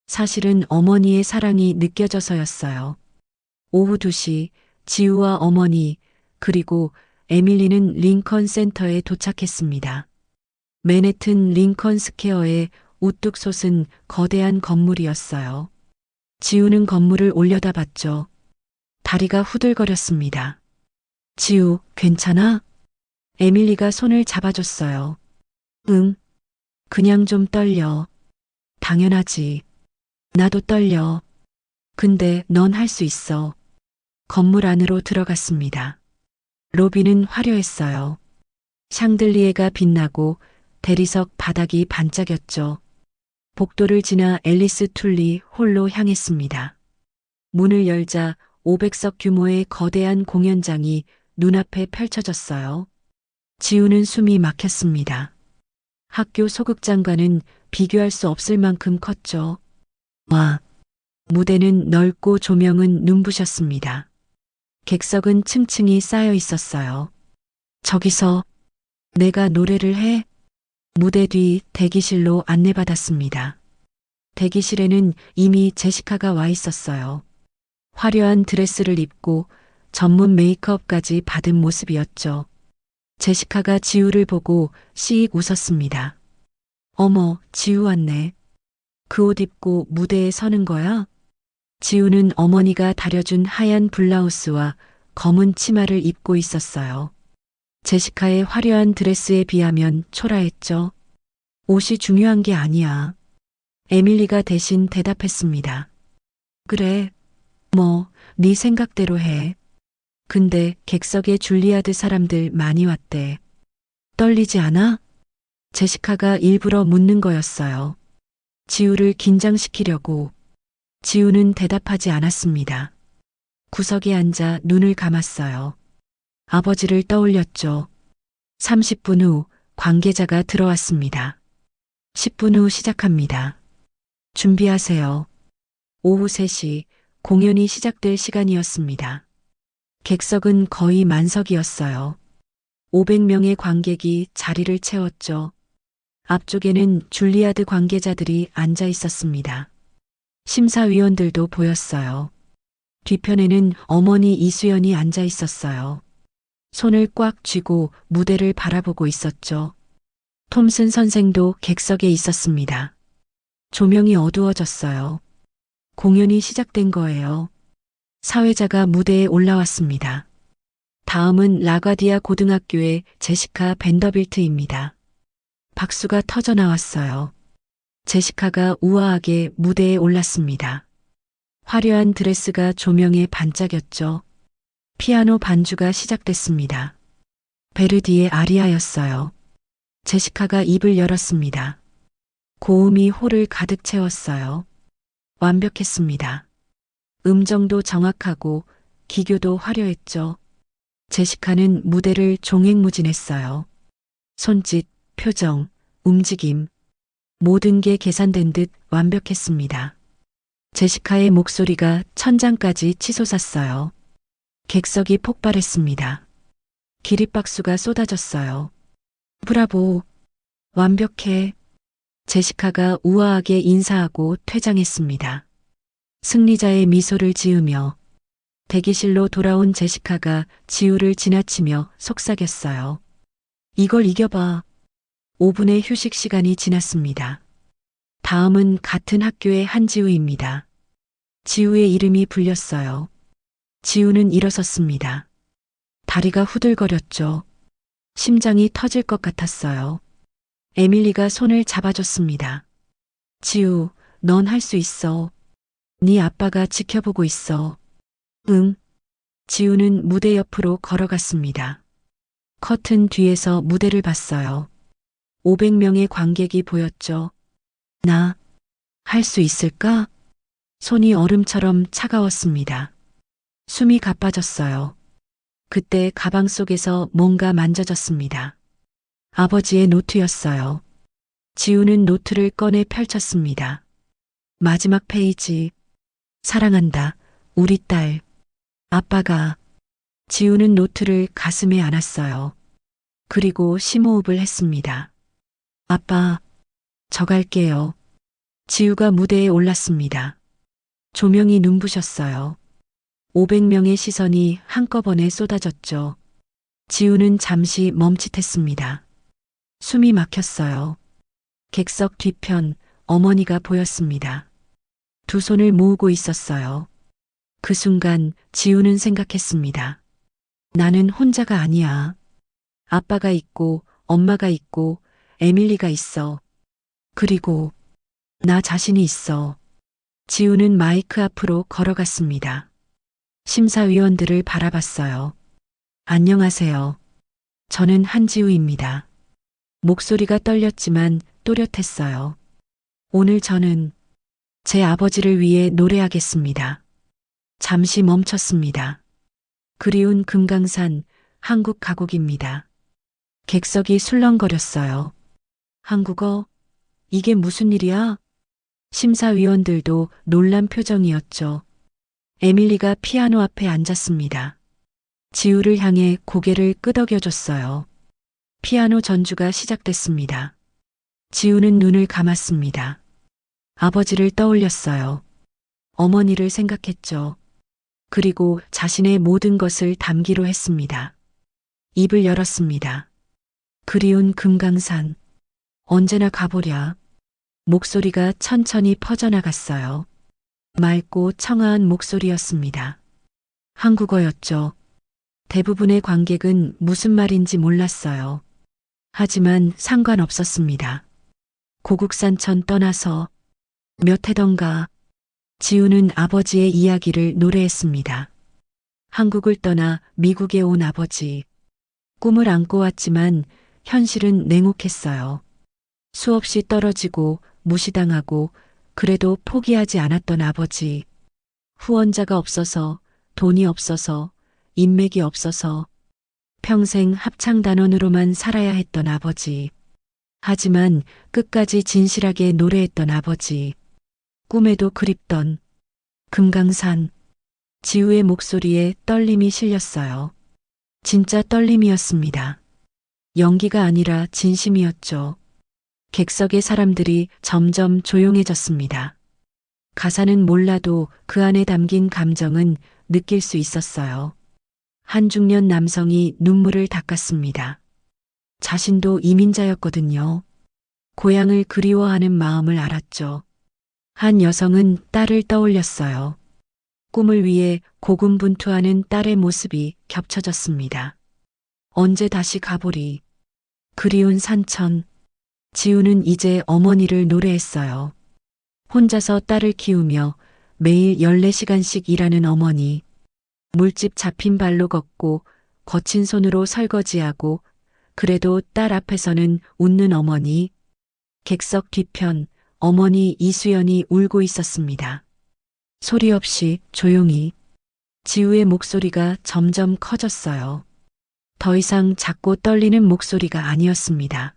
사실은 어머니의 사랑이 느껴져서였어요. 오후 2시 지우와 어머니 그리고 에밀리는 링컨 센터에 도착했습니다. 맨해튼 링컨 스퀘어에 우뚝 솟은 거대한 건물이었어요. 지우는 건물을 올려다봤죠. 다리가 후들거렸습니다. 지우, 괜찮아? 에밀리가 손을 잡아줬어요. 응, 그냥 좀 떨려. 당연하지. 나도 떨려. 근데 넌 할 수 있어. 건물 안으로 들어갔습니다. 로비는 화려했어요. 샹들리에가 빛나고 대리석 바닥이 반짝였죠. 복도를 지나 앨리스 툴리 홀로 향했습니다. 문을 열자 500석 규모의 거대한 공연장이 눈앞에 펼쳐졌어요. 지우는 숨이 막혔습니다. 학교 소극장과는 비교할 수 없을 만큼 컸죠. 와, 무대는 넓고 조명은 눈부셨습니다. 객석은 층층이 쌓여 있었어요. 저기서 내가 노래를 해? 무대 뒤 대기실로 안내받았습니다. 대기실에는 이미 제시카가 와 있었어요. 화려한 드레스를 입고 전문 메이크업까지 받은 모습이었죠. 제시카가 지우를 보고 씩 웃었습니다. 어머, 지우 왔네. 그 옷 입고 무대에 서는 거야? 지우는 어머니가 다려준 하얀 블라우스와 검은 치마를 입고 있었어요. 제시카의 화려한 드레스에 비하면 초라했죠. 옷이 중요한 게 아니야. 에밀리가 대신 대답했습니다. 그래, 네 생각대로 해. 근데 객석에 줄리아드 사람들 많이 왔대. 떨리지 않아? 제시카가 일부러 묻는 거였어요. 지우를 긴장시키려고. 지우는 대답하지 않았습니다. 구석에 앉아 눈을 감았어요. 아버지를 떠올렸죠. 30분 후 관계자가 들어왔습니다. 10분 후 시작합니다. 준비하세요. 오후 3시 공연이 시작될 시간이었습니다. 객석은 거의 만석이었어요. 500명의 관객이 자리를 채웠죠. 앞쪽에는 줄리아드 관계자들이 앉아 있었습니다. 심사위원들도 보였어요. 뒤편에는 어머니 이수연이 앉아 있었어요. 손을 꽉 쥐고 무대를 바라보고 있었죠. 톰슨 선생도 객석에 있었습니다. 조명이 어두워졌어요. 공연이 시작된 거예요. 사회자가 무대에 올라왔습니다. 다음은 라과디아 고등학교의 제시카 벤더빌트입니다. 박수가 터져 나왔어요. 제시카가 우아하게 무대에 올랐습니다. 화려한 드레스가 조명에 반짝였죠. 피아노 반주가 시작됐습니다. 베르디의 아리아였어요. 제시카가 입을 열었습니다. 고음이 홀을 가득 채웠어요. 완벽했습니다. 음정도 정확하고 기교도 화려했죠. 제시카는 무대를 종횡무진했어요. 손짓, 표정, 움직임, 모든 게 계산된 듯 완벽했습니다. 제시카의 목소리가 천장까지 치솟았어요. 객석이 폭발했습니다. 기립박수가 쏟아졌어요. 브라보! 완벽해! 제시카가 우아하게 인사하고 퇴장했습니다. 승리자의 미소를 지으며 대기실로 돌아온 제시카가 지우를 지나치며 속삭였어요. 이걸 이겨봐. 5분의 휴식 시간이 지났습니다. 다음은 같은 학교의 한지우입니다. 지우의 이름이 불렸어요. 지우는 일어섰습니다. 다리가 후들거렸죠. 심장이 터질 것 같았어요. 에밀리가 손을 잡아줬습니다. 지우, 넌 할 수 있어. 네 아빠가 지켜보고 있어. 응. 지우는 무대 옆으로 걸어갔습니다. 커튼 뒤에서 무대를 봤어요. 500명의 관객이 보였죠. 나 할 수 있을까? 손이 얼음처럼 차가웠습니다. 숨이 가빠졌어요. 그때 가방 속에서 뭔가 만져졌습니다. 아버지의 노트였어요. 지우는 노트를 꺼내 펼쳤습니다. 마지막 페이지. 사랑한다, 우리 딸. 아빠가. 지우는 노트를 가슴에 안았어요. 그리고 심호흡을 했습니다. 아빠, 저 갈게요. 지우가 무대에 올랐습니다. 조명이 눈부셨어요. 500명의 시선이 한꺼번에 쏟아졌죠. 지우는 잠시 멈칫했습니다. 숨이 막혔어요. 객석 뒤편 어머니가 보였습니다. 두 손을 모으고 있었어요. 그 순간 지우는 생각했습니다. 나는 혼자가 아니야. 아빠가 있고 엄마가 있고 에밀리가 있어. 그리고 나 자신이 있어. 지우는 마이크 앞으로 걸어갔습니다. 심사위원들을 바라봤어요. 안녕하세요. 저는 한지우입니다. 목소리가 떨렸지만 또렷했어요. 오늘 저는 제 아버지를 위해 노래하겠습니다. 잠시 멈췄습니다. 그리운 금강산, 한국 가곡입니다. 객석이 술렁거렸어요. 한국어? 이게 무슨 일이야? 심사위원들도 놀란 표정이었죠. 에밀리가 피아노 앞에 앉았습니다. 지우를 향해 고개를 끄덕여줬어요. 피아노 전주가 시작됐습니다. 지우는 눈을 감았습니다. 아버지를 떠올렸어요. 어머니를 생각했죠. 그리고 자신의 모든 것을 담기로 했습니다. 입을 열었습니다. 그리운 금강산. 언제나 가보랴. 목소리가 천천히 퍼져나갔어요. 맑고 청아한 목소리였습니다. 한국어였죠. 대부분의 관객은 무슨 말인지 몰랐어요. 하지만 상관없었습니다. 고국산천 떠나서 몇 해던가 지우는 아버지의 이야기를 노래했습니다. 한국을 떠나 미국에 온 아버지. 꿈을 안고 왔지만 현실은 냉혹했어요. 수없이 떨어지고 무시당하고 그래도 포기하지 않았던 아버지. 후원자가 없어서, 돈이 없어서, 인맥이 없어서 평생 합창단원으로만 살아야 했던 아버지. 하지만 끝까지 진실하게 노래했던 아버지. 꿈에도 그립던 금강산. 지우의 목소리에 떨림이 실렸어요. 진짜 떨림이었습니다. 연기가 아니라 진심이었죠. 객석의 사람들이 점점 조용해졌습니다. 가사는 몰라도 그 안에 담긴 감정은 느낄 수 있었어요. 한 중년 남성이 눈물을 닦았습니다. 자신도 이민자였거든요. 고향을 그리워하는 마음을 알았죠. 한 여성은 딸을 떠올렸어요. 꿈을 위해 고군분투하는 딸의 모습이 겹쳐졌습니다. 언제 다시 가보리. 그리운 산천. 지우는 이제 어머니를 노래했어요. 혼자서 딸을 키우며 매일 14시간씩 일하는 어머니. 물집 잡힌 발로 걷고 거친 손으로 설거지하고 그래도 딸 앞에서는 웃는 어머니. 객석 뒤편 어머니 이수연이 울고 있었습니다. 소리 없이 조용히. 지우의 목소리가 점점 커졌어요. 더 이상 작고 떨리는 목소리가 아니었습니다.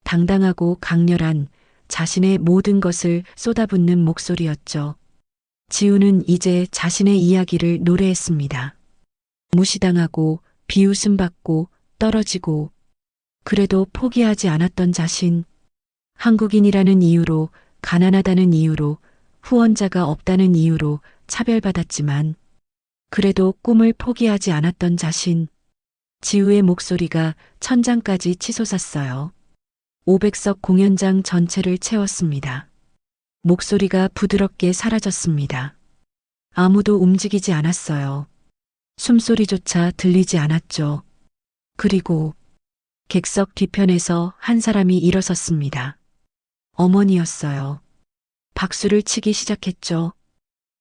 당당하고 강렬한 자신의 모든 것을 쏟아붓는 목소리였죠. 지우는 이제 자신의 이야기를 노래했습니다. 무시당하고 비웃음받고 떨어지고 그래도 포기하지 않았던 자신. 한국인이라는 이유로, 가난하다는 이유로, 후원자가 없다는 이유로 차별받았지만 그래도 꿈을 포기하지 않았던 자신. 지우의 목소리가 천장까지 치솟았어요. 500석 공연장 전체를 채웠습니다. 목소리가 부드럽게 사라졌습니다. 아무도 움직이지 않았어요. 숨소리조차 들리지 않았죠. 그리고 객석 뒤편에서 한 사람이 일어섰습니다. 어머니였어요. 박수를 치기 시작했죠.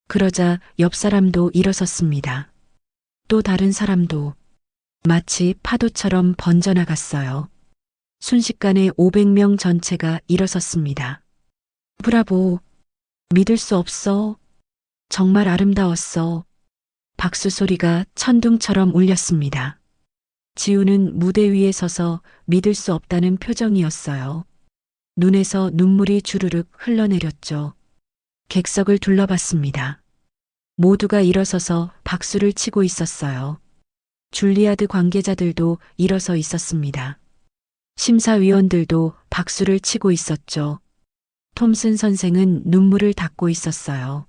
그러자 옆 사람도 일어섰습니다. 또 다른 사람도. 마치 파도처럼 번져나갔어요. 순식간에 500명 전체가 일어섰습니다. 브라보! 믿을 수 없어. 정말 아름다웠어. 박수 소리가 천둥처럼 울렸습니다. 지우는 무대 위에 서서 믿을 수 없다는 표정이었어요. 눈에서 눈물이 주르륵 흘러내렸죠. 객석을 둘러봤습니다. 모두가 일어서서 박수를 치고 있었어요. 줄리아드 관계자들도 일어서 있었습니다. 심사위원들도 박수를 치고 있었죠. 톰슨 선생은 눈물을 닦고 있었어요.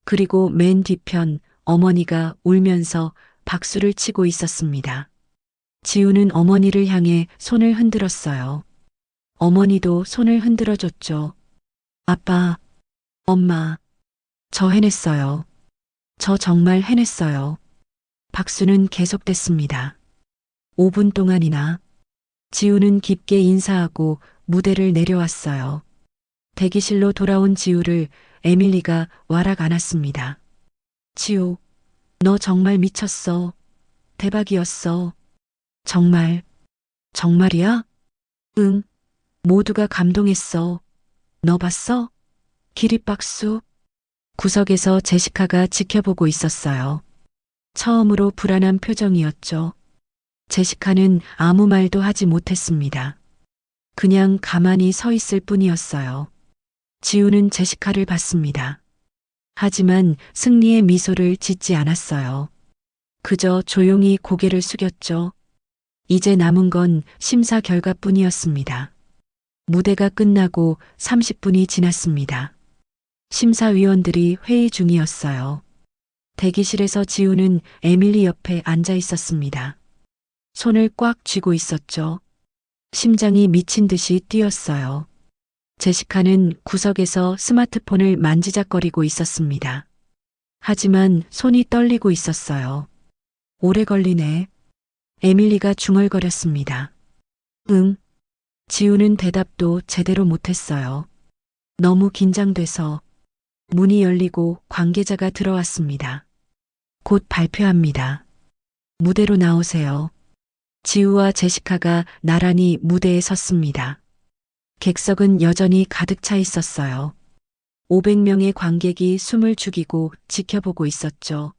그리고 맨 뒤편 어머니가 울면서 박수를 치고 있었습니다. 지우는 어머니를 향해 손을 흔들었어요. 어머니도 손을 흔들어줬죠. 아빠, 엄마, 저 해냈어요. 저 정말 해냈어요. 박수는 계속됐습니다. 5분 동안이나. 지우는 깊게 인사하고 무대를 내려왔어요. 대기실로 돌아온 지우를 에밀리가 와락 안았습니다. 지우, 너 정말 미쳤어. 대박이었어. 정말, 정말이야? 응. 모두가 감동했어. 너 봤어? 기립박수. 구석에서 제시카가 지켜보고 있었어요. 처음으로 불안한 표정이었죠. 제시카는 아무 말도 하지 못했습니다. 그냥 가만히 서 있을 뿐이었어요. 지우는 제시카를 봤습니다. 하지만 승리의 미소를 짓지 않았어요. 그저 조용히 고개를 숙였죠. 이제 남은 건 심사 결과뿐이었습니다. 무대가 끝나고 30분이 지났습니다. 심사위원들이 회의 중이었어요. 대기실에서 지우는 에밀리 옆에 앉아 있었습니다. 손을 꽉 쥐고 있었죠. 심장이 미친 듯이 뛰었어요. 제시카는 구석에서 스마트폰을 만지작거리고 있었습니다. 하지만 손이 떨리고 있었어요. 오래 걸리네. 에밀리가 중얼거렸습니다. 응. 지우는 대답도 제대로 못했어요. 너무 긴장돼서. 문이 열리고 관계자가 들어왔습니다. 곧 발표합니다. 무대로 나오세요. 지우와 제시카가 나란히 무대에 섰습니다. 객석은 여전히 가득 차 있었어요. 500명의 관객이 숨을 죽이고 지켜보고 있었죠.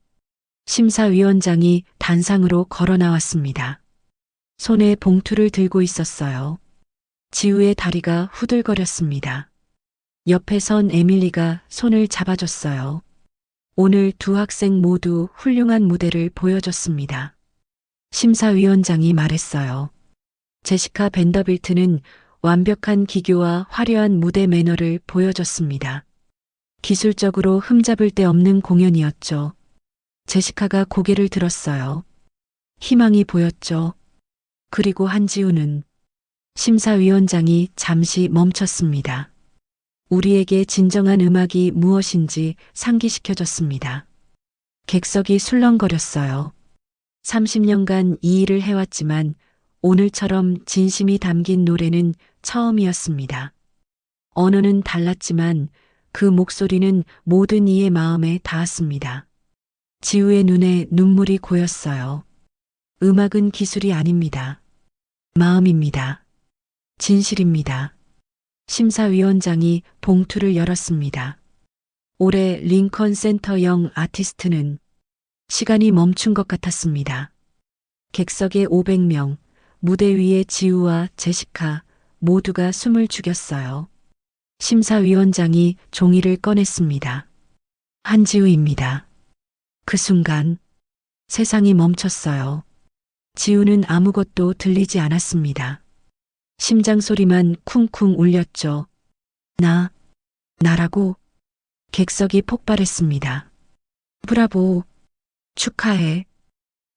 심사위원장이 단상으로 걸어 나왔습니다. 손에 봉투를 들고 있었어요. 지우의 다리가 후들거렸습니다. 옆에 선 에밀리가 손을 잡아줬어요. 오늘 두 학생 모두 훌륭한 무대를 보여줬습니다. 심사위원장이 말했어요. 제시카 벤더빌트는 완벽한 기교와 화려한 무대 매너를 보여줬습니다. 기술적으로 흠잡을 데 없는 공연이었죠. 제시카가 고개를 들었어요. 희망이 보였죠. 그리고 한지우는 심사위원장이 잠시 멈췄습니다. 우리에게 진정한 음악이 무엇인지 상기시켜줬습니다. 객석이 술렁거렸어요. 30년간 이 일을 해왔지만 오늘처럼 진심이 담긴 노래는 처음이었습니다. 언어는 달랐지만 그 목소리는 모든 이의 마음에 닿았습니다. 지우의 눈에 눈물이 고였어요. 음악은 기술이 아닙니다. 마음입니다. 진실입니다. 심사위원장이 봉투를 열었습니다. 올해 링컨 센터형 아티스트는 시간이 멈춘 것 같았습니다. 객석의 500명, 무대 위에 지우와 제시카 모두가 숨을 죽였어요. 심사위원장이 종이를 꺼냈습니다. 한지우입니다. 그 순간 세상이 멈췄어요. 지우는 아무것도 들리지 않았습니다. 심장 소리만 쿵쿵 울렸죠. 나라고? 객석이 폭발했습니다. 브라보! 축하해.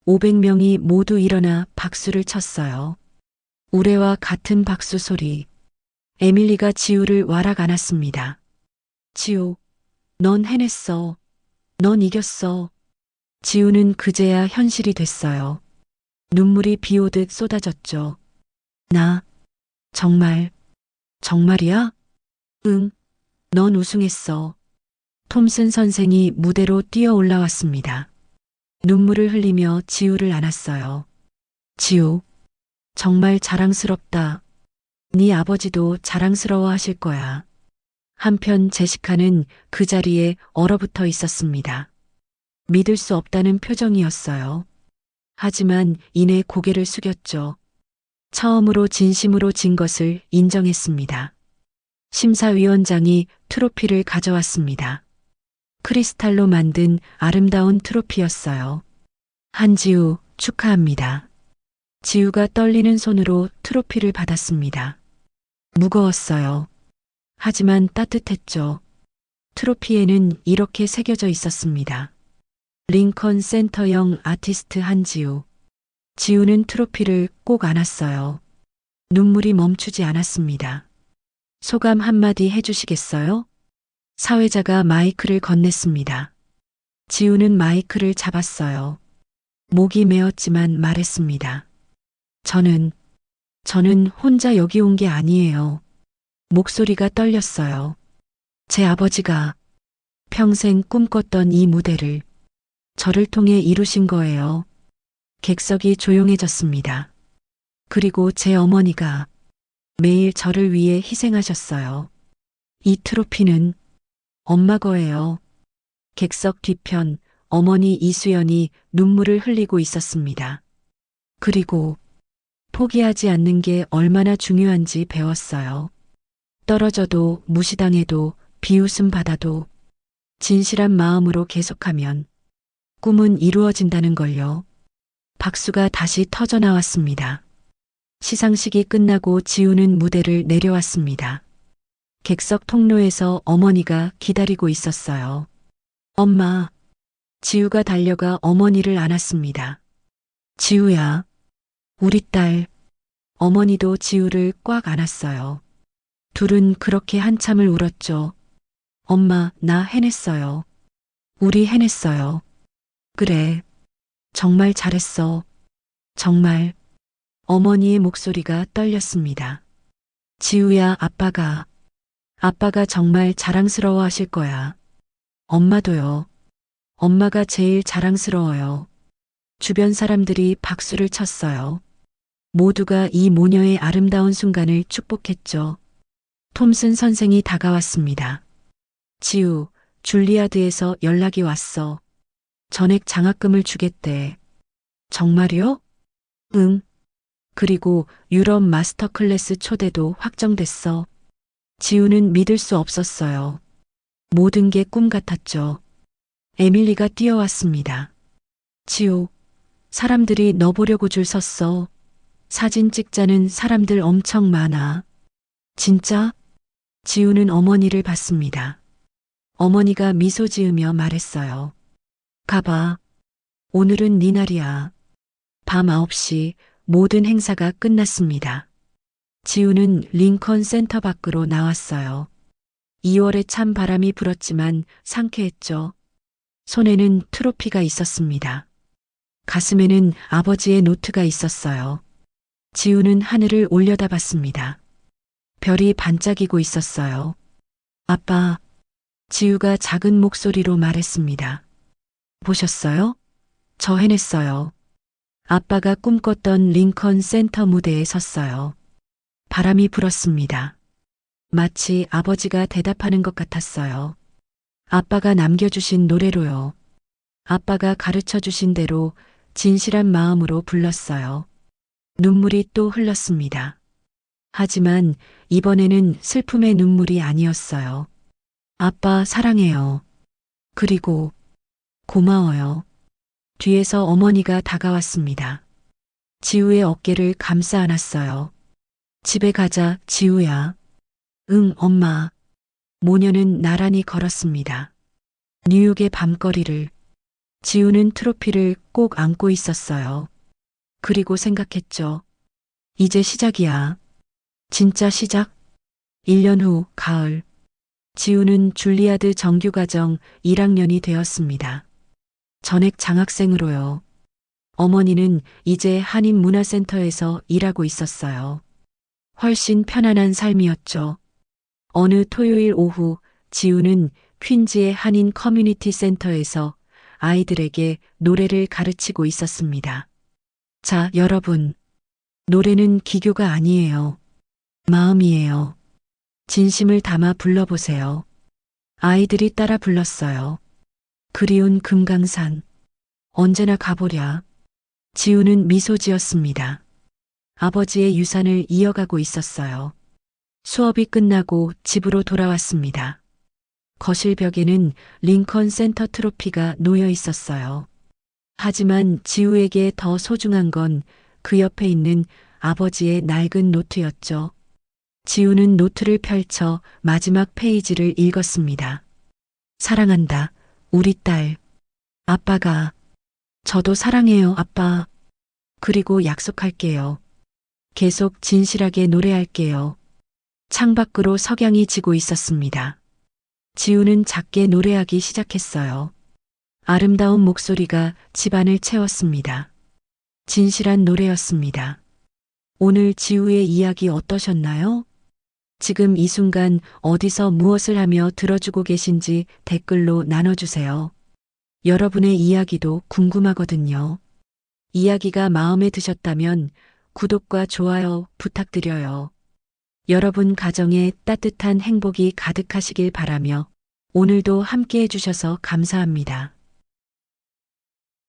500명이 모두 일어나 박수를 쳤어요. 우레와 같은 박수 소리. 에밀리가 지우를 와락 안았습니다. 지우, 넌 해냈어. 넌 이겼어. 지우는 그제야 현실이 됐어요. 눈물이 비 오듯 쏟아졌죠. 정말이야? 응, 넌 우승했어. 톰슨 선생이 무대로 뛰어 올라왔습니다. 눈물을 흘리며 지우를 안았어요. 지우, 정말 자랑스럽다. 네 아버지도 자랑스러워 하실 거야. 한편 제시카는 그 자리에 얼어붙어 있었습니다. 믿을 수 없다는 표정이었어요. 하지만 이내 고개를 숙였죠. 처음으로 진심으로 진 것을 인정했습니다. 심사위원장이 트로피를 가져왔습니다. 크리스탈로 만든 아름다운 트로피였어요. 한지우, 축하합니다. 지우가 떨리는 손으로 트로피를 받았습니다. 무거웠어요. 하지만 따뜻했죠. 트로피에는 이렇게 새겨져 있었습니다. 링컨 센터형 아티스트 한지우. 지우는 트로피를 꼭 안았어요. 눈물이 멈추지 않았습니다. 소감 한마디 해주시겠어요? 사회자가 마이크를 건넸습니다. 지우는 마이크를 잡았어요. 목이 메었지만 말했습니다. 저는 혼자 여기 온 게 아니에요. 목소리가 떨렸어요. 제 아버지가 평생 꿈꿨던 이 무대를 저를 통해 이루신 거예요. 객석이 조용해졌습니다. 그리고 제 어머니가 매일 저를 위해 희생하셨어요. 이 트로피는 엄마 거예요. 객석 뒤편 어머니 이수연이 눈물을 흘리고 있었습니다. 그리고 포기하지 않는 게 얼마나 중요한지 배웠어요. 떨어져도 무시당해도 비웃음 받아도 진실한 마음으로 계속하면 꿈은 이루어진다는 걸요. 박수가 다시 터져 나왔습니다. 시상식이 끝나고 지우는 무대를 내려왔습니다. 객석 통로에서 어머니가 기다리고 있었어요. 엄마, 지우가 달려가 어머니를 안았습니다. 지우야, 우리 딸. 어머니도 지우를 꽉 안았어요. 둘은 그렇게 한참을 울었죠. 엄마, 나 해냈어요. 우리 해냈어요. 그래, 정말 잘했어. 정말. 어머니의 목소리가 떨렸습니다. 지우야, 아빠가 정말 자랑스러워 하실 거야. 엄마도요. 엄마가 제일 자랑스러워요. 주변 사람들이 박수를 쳤어요. 모두가 이 모녀의 아름다운 순간을 축복했죠. 톰슨 선생이 다가왔습니다. 지우, 줄리아드에서 연락이 왔어. 전액 장학금을 주겠대. 정말요? 응. 그리고 유럽 마스터 클래스 초대도 확정됐어. 지우는 믿을 수 없었어요. 모든 게 꿈 같았죠. 에밀리가 뛰어왔습니다. 지우, 사람들이 너 보려고 줄 섰어. 사진 찍자는 사람들 엄청 많아. 진짜? 지우는 어머니를 봤습니다. 어머니가 미소 지으며 말했어요. 가봐. 오늘은 네 날이야. 밤 9시 모든 행사가 끝났습니다. 지우는 링컨 센터 밖으로 나왔어요. 2월에 찬 바람이 불었지만 상쾌했죠. 손에는 트로피가 있었습니다. 가슴에는 아버지의 노트가 있었어요. 지우는 하늘을 올려다봤습니다. 별이 반짝이고 있었어요. 아빠, 지우가 작은 목소리로 말했습니다. 보셨어요? 저 해냈어요. 아빠가 꿈꿨던 링컨 센터 무대에 섰어요. 바람이 불었습니다. 마치 아버지가 대답하는 것 같았어요. 아빠가 남겨주신 노래로요. 아빠가 가르쳐 주신 대로 진실한 마음으로 불렀어요. 눈물이 또 흘렀습니다. 하지만 이번에는 슬픔의 눈물이 아니었어요. 아빠 사랑해요. 그리고 고마워요. 뒤에서 어머니가 다가왔습니다. 지우의 어깨를 감싸 안았어요. 집에 가자, 지우야. 응, 엄마. 모녀는 나란히 걸었습니다. 뉴욕의 밤거리를. 지우는 트로피를 꼭 안고 있었어요. 그리고 생각했죠. 이제 시작이야. 진짜 시작? 1년 후 가을. 지우는 줄리아드 정규과정 1학년이 되었습니다. 전액 장학생으로요. 어머니는 이제 한인문화센터에서 일하고 있었어요. 훨씬 편안한 삶이었죠. 어느 토요일 오후 지우는 퀸즈의 한인 커뮤니티 센터에서 아이들에게 노래를 가르치고 있었습니다. 자, 여러분. 노래는 기교가 아니에요. 마음이에요. 진심을 담아 불러보세요. 아이들이 따라 불렀어요. 그리운 금강산. 언제나 가보랴. 지우는 미소 지었습니다. 아버지의 유산을 이어가고 있었어요. 수업이 끝나고 집으로 돌아왔습니다. 거실 벽에는 링컨 센터 트로피가 놓여 있었어요. 하지만 지우에게 더 소중한 건 그 옆에 있는 아버지의 낡은 노트였죠. 지우는 노트를 펼쳐 마지막 페이지를 읽었습니다. 사랑한다, 우리 딸. 아빠가. 저도 사랑해요, 아빠. 그리고 약속할게요. 계속 진실하게 노래할게요. 창밖으로 석양이 지고 있었습니다. 지우는 작게 노래하기 시작했어요. 아름다운 목소리가 집안을 채웠습니다. 진실한 노래였습니다. 오늘 지우의 이야기 어떠셨나요? 지금 이 순간 어디서 무엇을 하며 들어주고 계신지 댓글로 나눠주세요. 여러분의 이야기도 궁금하거든요. 이야기가 마음에 드셨다면 구독과 좋아요 부탁드려요. 여러분 가정에 따뜻한 행복이 가득하시길 바라며 오늘도 함께 해주셔서 감사합니다.